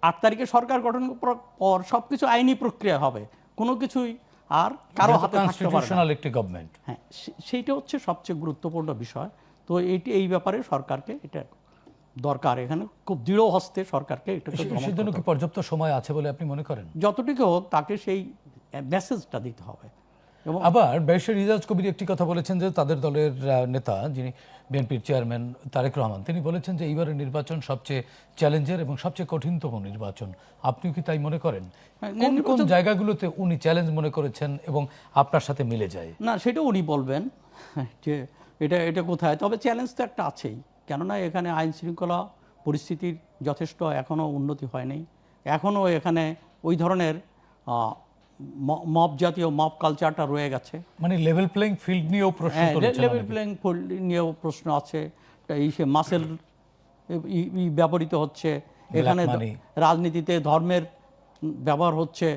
8 তারিখে সরকার গঠনের পর সবকিছু আইনি প্রক্রিয়া হবে, কোনো কিছুই আর কারো হাতে থাকতে পারে না। কনস্টিটিউশনাল একটি গভর্নমেন্ট। হ্যাঁ, সেইটা হচ্ছে সবচেয়ে গুরুত্বপূর্ণ বিষয়। তো এই ব্যাপারে সরকারকে এটা দরকার, এখানে খুব দৃঢ় হস্তে সরকারকে এটাকে দমন সেজন্য করতে কি হবে। পর্যাপ্ত সময় আছে বলে আপনি মনে করেন? যতটুকু হোক তাকে সেই মেসেজটা দিতে হবে। এবং আবার ব্যারিস্টার রিয়াজ কবির একটি কথা বলেছেন যে তাদের দলের নেতা, যিনি বিএনপির চেয়ারম্যান তারেক রহমান, তিনি বলেছেন যে এইবারের নির্বাচন সবচেয়ে চ্যালেঞ্জের এবং সবচেয়ে কঠিনতম নির্বাচন। আপনিও কি তাই মনে করেন? কোন কোন জায়গাগুলোতে উনি চ্যালেঞ্জ মনে করেছেন এবং আপনার সাথে মিলে যায়? না, সেটা উনি বলবেন যে এটা কোথায়। তবে চ্যালেঞ্জ তো একটা আছেই, কেননা এখানে আইন শৃঙ্খলা পরিস্থিতির যথেষ্ট এখনও উন্নতি হয়নি। এখনও এখানে ওই ধরনের মব জাতীয় মব কালচারটা রয়ে গেছে। মানে লেভেল প্লেইং ফিল্ড নিয়েও প্রশ্ন তুলেছেন। লেভেল প্লেইং ফিল্ড নিয়েও প্রশ্ন আছে। এই সে মাসেল ব্যবহৃত হচ্ছে এখানে, রাজনীতিতে ধর্মের ব্যবহার হচ্ছে,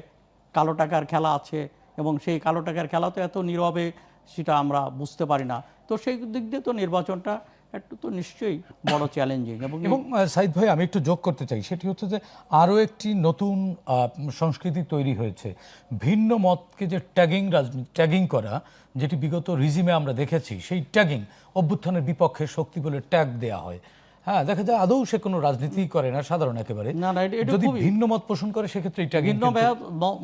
কালো টাকার খেলা আছে, এবং সেই কালো টাকার খেলা তো এত নীরবে সেটা আমরা বুঝতে পারি না। তো সেই দিক দিয়ে তো নির্বাচনটা একটু তো নিশ্চয়ই বড় চ্যালেঞ্জিং। এবং সাইদ ভাই আমি একটু যোগ করতে চাই, সেটি হচ্ছে যে আরও একটি নতুন সংস্কৃতি তৈরি হয়েছে, ভিন্ন মতকে যে ট্যাগিং করা, যেটি বিগত রিজিমে আমরা দেখেছি, সেই ট্যাগিং অভ্যুত্থানের বিপক্ষে শক্তি বলে ট্যাগ দেয়া হয়। হ্যাঁ, দেখা যায় আদৌ সে কোনো রাজনীতি করে না, সাধারণ একেবারে। যদি ভিন্ন মত পোষণ করে সেক্ষেত্রে ভিন্ন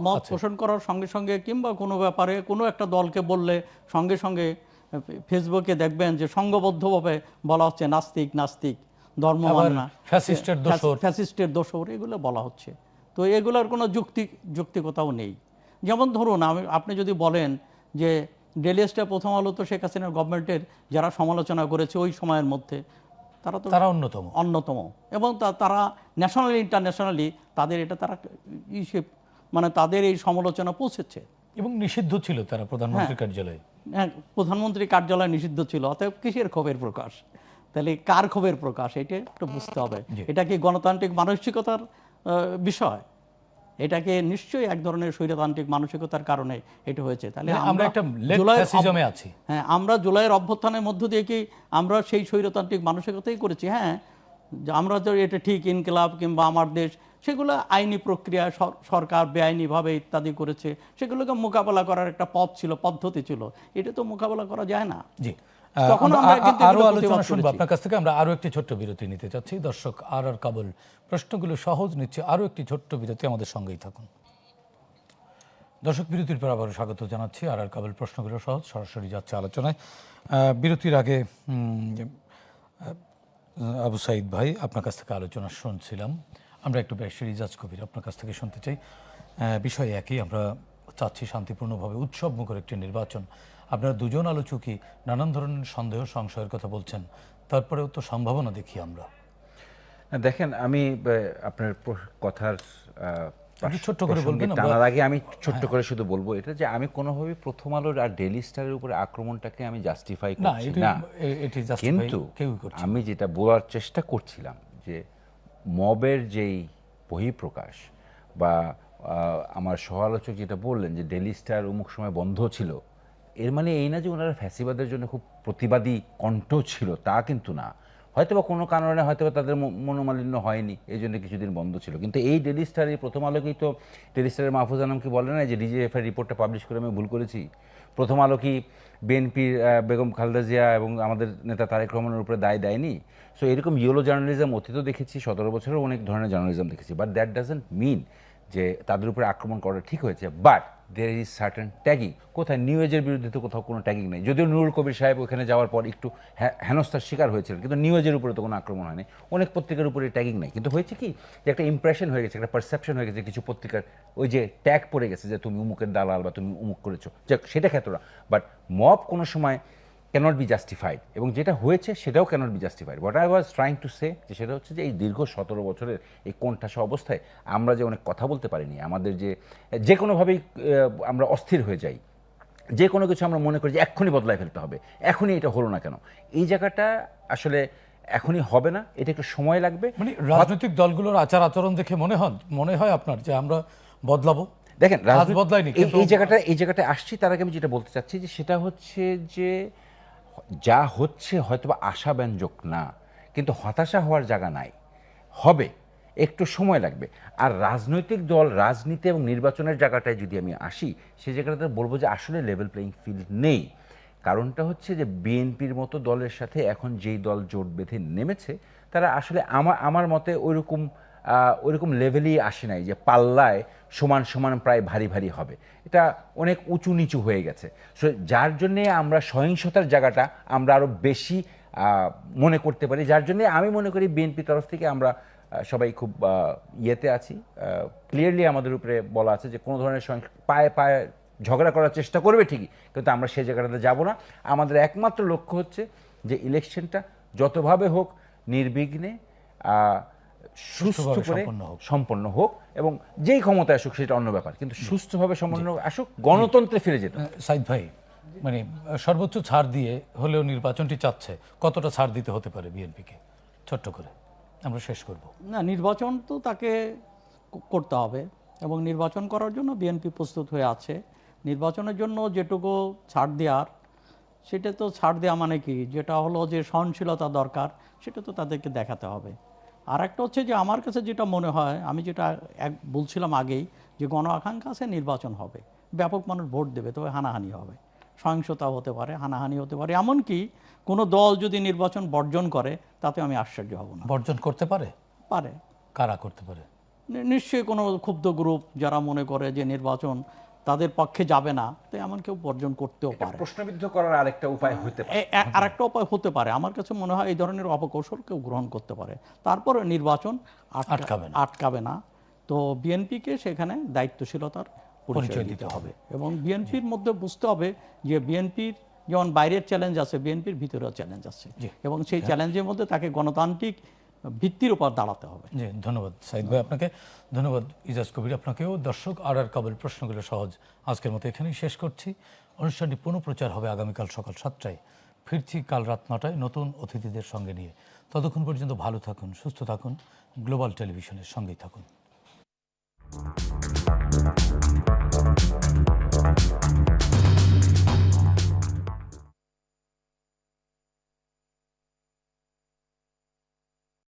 মত পোষণ করার সঙ্গে সঙ্গে, কিংবা কোনো ব্যাপারে কোনো একটা দলকে বললে সঙ্গে সঙ্গে ফেসবুকে দেখবেন যে সংঘবদ্ধভাবে বলা হচ্ছে নাস্তিক নাস্তিক, ধর্ম মানে না, ফ্যাসিস্টের দোসর, এগুলো বলা হচ্ছে। তো এগুলোর কোনো যৌক্তিকতাও নেই। যেমন ধরুন, আপনি যদি বলেন যে ডেলিস্টে প্রথম আলো তো শেখ হাসিনার গভর্নমেন্টের যারা সমালোচনা করেছে ওই সময়ের মধ্যে, তারা অন্যতম, এবং তারা ন্যাশনালি ইন্টারন্যাশনালি তাদের এটা তারা মানে তাদের এই সমালোচনা পৌঁছেছে, এবং নিষিদ্ধ ছিল তারা প্রধানমন্ত্রীর কার্যালয়ে। হ্যাঁ, প্রধানমন্ত্রী কার্যালয় নিষিদ্ধ ছিল। অতএব কিসের ক্ষোভের প্রকাশ? তাহলে কার ক্ষোভের প্রকাশ এটা একটু বুঝতে হবে। এটা কি গণতান্ত্রিক মানসিকতার বিষয়? এটাকে নিশ্চয়ই এক ধরনের স্বৈরতান্ত্রিক মানসিকতার কারণে এটা হয়েছে। তাহলে আমরা একটা লেট ফ্যাসিজমে আছি। হ্যাঁ, আমরা জুলাইয়ের অভ্যুত্থানের মধ্য দিয়ে কি আমরা সেই স্বৈরতান্ত্রিক মানসিকতাই করেছি? হ্যাঁ, যে আমরা তো এটা ঠিক ইনকিলাব কিংবা আমার দেশ, সেগুলো আইনি প্রক্রিয়া, সরকার বেআইনিভাবে ইত্যাদি করেছে, সেগুলোকে মোকাবেলা করার একটা পথ ছিল, পদ্ধতি ছিল। এটা তো মোকাবেলা করা যায় না। জি, তখন আমরা আমরা কিন্তু আরো এগুলো আলোচনা প্রতিবাদ শুনবো করেছি। আপনার কাছ থেকে। আমরা আরো একটি ছোট্ট বিরতি নিতে চাচ্ছি। দর্শক, আর কাবুল প্রশ্নগুলো সহজ নিচ্ছে, আরো একটি ছোট্ট বিরতি, আমাদের সঙ্গেই থাকুন। দর্শক, বিরতির পর আবারও স্বাগত জানাচ্ছি। আর কাবুল প্রশ্নগুলো সহজ সরাসরি যাচ্ছে আলোচনায়। বিরতির আগে আবু সাইদ ভাই, আপনার কাছ থেকে আলোচনা শুনছিলাম। আমরা একটু ব্যারিস্টার ইজাজ কবির আপনার কাছ থেকে শুনতে চাই। বিষয় একই, আমরা চাচ্ছি শান্তিপূর্ণভাবে উৎসবমুখর একটি নির্বাচন। আপনারা দুজন আলোচকই নানান ধরনের সন্দেহ সংশয়ের কথা বলছেন, তারপরেও তো সম্ভাবনা দেখি আমরা। দেখেন, আমি আপনার কথার ছোট্ট করে বলবেন। টানার আগে আমি ছোট্ট করে শুধু বলবো এটা, যে আমি কোনোভাবে প্রথম আলোর আর ডেইলি স্টারের উপরে আক্রমণটাকে আমি জাস্টিফাই করছি না, কিন্তু আমি যেটা বলার চেষ্টা করছিলাম যে মবের যেই বহিঃপ্রকাশ বা আমার সহ আলোচক যেটা বললেন যে ডেইলি স্টার অমুক সময় বন্ধ ছিল, এর মানে এই না যে ওনারা ফ্যাসিবাদের জন্য খুব প্রতিবাদী কণ্ঠ ছিল, তা কিন্তু না। হয়তোবা কোনো কারণে হয়তোবা তাদের মনোমালিন্য হয়নি, এই জন্য কিছুদিন বন্ধ ছিল। কিন্তু এই ডেইলি স্টার, এই প্রথম আলোকেই তো ডেইলি স্টারের মাহফুজ আলম কি বলে না যে ডিজিএফের রিপোর্টটা পাবলিশ করে আমি ভুল করেছি? প্রথম আলো কি বিএনপির বেগম খালেদা জিয়া এবং আমাদের নেতা তারেক রহমানের উপরে দায় দেয়নি? সো এরকম ইয়েলো জার্নালিজম অতীতও দেখেছি, 17 বছরেও অনেক ধরনের জার্নালিজম দেখেছি, বাট দ্যাট ডাজন্ট মিন যে তাদের উপরে আক্রমণ করা ঠিক হয়েছে। But there is certain tagging. কোথায়? নিউ এজের বিরুদ্ধে তো কোথাও কোনো ট্যাগিং নেই, যদিও নুরুল কবির সাহেব ওখানে যাওয়ার পর একটু হেনস্থার শিকার হয়েছিলেন, কিন্তু নিউ এজের উপরে তো কোনো আক্রমণ হয়নি। অনেক পত্রিকার উপরে ট্যাগিং নেই, কিন্তু হয়েছে কি যে একটা ইমপ্রেশন হয়ে গেছে, একটা পারসেপশন হয়ে গেছে, কিছু পত্রিকার ওই যে ট্যাগ পড়ে গেছে যে তুমি উমুকের দালাল বা তুমি উমুক করেছো, যাক সেটা ক্ষেত্রে। বাট মব কোনো সময় ক্যানট বি জাস্টিফাইড, এবং যেটা হয়েছে সেটাও cannot be justified. What I was trying to say, যে সেটা হচ্ছে যে এই দীর্ঘ 17 বছরের এই কোণঠাসা অবস্থায় আমরা যে অনেক কথা বলতে পারিনি, আমাদের যে কোনোভাবেই আমরা অস্থির হয়ে যাই, যে কোনো কিছু আমরা মনে করি যে এক্ষুনি বদলায় ফেলতে হবে, এখনই এটা হলো না কেন, এই জায়গাটা আসলে এখনই হবে না, এটা একটু সময় লাগবে। মানে রাজনৈতিক দলগুলোর আচার আচরণ দেখে মনে হয় আপনার যে আমরা বদলাবো? দেখেন, বদলায়নি, এই জায়গাটায় আসছি, তার আগে আমি যেটা বলতে চাচ্ছি যে সেটা হচ্ছে যে যা হচ্ছে হয়তোবা আশাব্যঞ্জক না, কিন্তু হতাশা হওয়ার জায়গা নাই, হবে, একটু সময় লাগবে। আর রাজনৈতিক দল, রাজনীতি এবং নির্বাচনের জায়গাটায় যদি আমি আসি, সেই জায়গাটাতে বলবো যে আসলে লেভেল প্লেইং ফিল্ড নেই। কারণটা হচ্ছে যে বিএনপির মতো দলের সাথে এখন যেই দল জোট বেঁধে নেমেছে, তারা আসলে আমার মতে ওইরকম লেভেলই আসে নাই যে পাল্লায় সমান সমান প্রায় ভারী ভারী হবে। এটা অনেক উঁচু নিচু হয়ে গেছে। সো যার জন্যে আমরা সহিংসতার জায়গাটা আমরা আরও বেশি মনে করতে পারি, যার জন্যে আমি মনে করি বিএনপি তরফ থেকে আমরা সবাই খুব ইয়েতে আছি। ক্লিয়ারলি আমাদের উপরে বলা আছে যে কোনো ধরনের পায়ে পায়ে ঝগড়া করার চেষ্টা করবে ঠিকই, কিন্তু আমরা সেই জায়গাটাতে যাব না। আমাদের একমাত্র লক্ষ্য হচ্ছে যে ইলেকশনটা যতভাবে হোক নির্বিঘ্নে সুস্থ করে সম্পন্ন হোক, এবং যেই ক্ষমতায় আসুক সেটা অন্য ব্যাপার, কিন্তু সুস্থভাবে সম্পন্ন আসুক, গণতন্ত্রে ফিরে যেত। সাইদ ভাই, মানে সর্বোচ্চ ছাড় দিয়ে হলেও নির্বাচনটি চাচ্ছে, কতটা ছাড় দিতে হতে পারে বিএনপিকে? ছোট্ট করে আমরা শেষ করব। না, নির্বাচন তো তাকে করতে হবে, এবং নির্বাচন করার জন্য বিএনপি প্রস্তুত হয়ে আছে। নির্বাচনের জন্য যেটুকু ছাড় দেওয়ার, সেটা তো ছাড় দেওয়া মানে কি, যেটা হলো যে সহনশীলতা দরকার, সেটা তো তাদেরকে দেখাতে হবে। আর একটা হচ্ছে যে আমার কাছে যেটা মনে হয়, আমি যেটা বলছিলাম আগেই, যে গণ আকাঙ্ক্ষা আছে নির্বাচন হবে, ব্যাপক মানুষ ভোট দেবে, তবে হানাহানি হবে, সহিংসতা হতে পারে, হানাহানি হতে পারে। এমনকি কোনো দল যদি নির্বাচন বর্জন করে, তাতে আমি আশ্চর্য হব না। বর্জন করতে পারে? পারে। কারা করতে পারে? নিশ্চয়ই কোনো ক্ষুব্ধ গ্রুপ যারা মনে করে যে নির্বাচন তাদের পক্ষে যাবে না, তো এমন কেউ বর্জন করতেও পারে। প্রশ্নবিদ্ধ করার আরেকটা উপায় হতে পারে, আরেকটা উপায় হতে পারে। আমার কাছে মনে হয় এই ধরনের অপকৌশল কেউ গ্রহণ করতে পারে, তারপরে নির্বাচন আটকাবে না। তো বিএনপিকে সেখানে দায়িত্বশীলতার পরিচয় দিতে হবে, এবং বিএনপির মধ্যে বুঝতে হবে যে বিএনপির যেমন বাইরের চ্যালেঞ্জ আছে, বিএনপির ভিতরেও চ্যালেঞ্জ আছে, এবং সেই চ্যালেঞ্জের মধ্যে তাকে গণতান্ত্রিক ভিত্তির উপর দাঁড়াতে হবে। জি, ধন্যবাদ সাইদ ভাই আপনাকে, ধন্যবাদ ইজাজ কবির আপনাকেও। দর্শক, আর কাবুল প্রশ্নগুলো সহজ আজকের মতো এখানেই শেষ করছি। অনুষ্ঠানটি পুনঃপ্রচার হবে আগামীকাল সকাল 7টায় ফিরছি কাল রাত 9টায় নতুন অতিথিদের সঙ্গে নিয়ে। ততক্ষণ পর্যন্ত ভালো থাকুন, সুস্থ থাকুন, গ্লোবাল টেলিভিশনের সঙ্গেই থাকুন।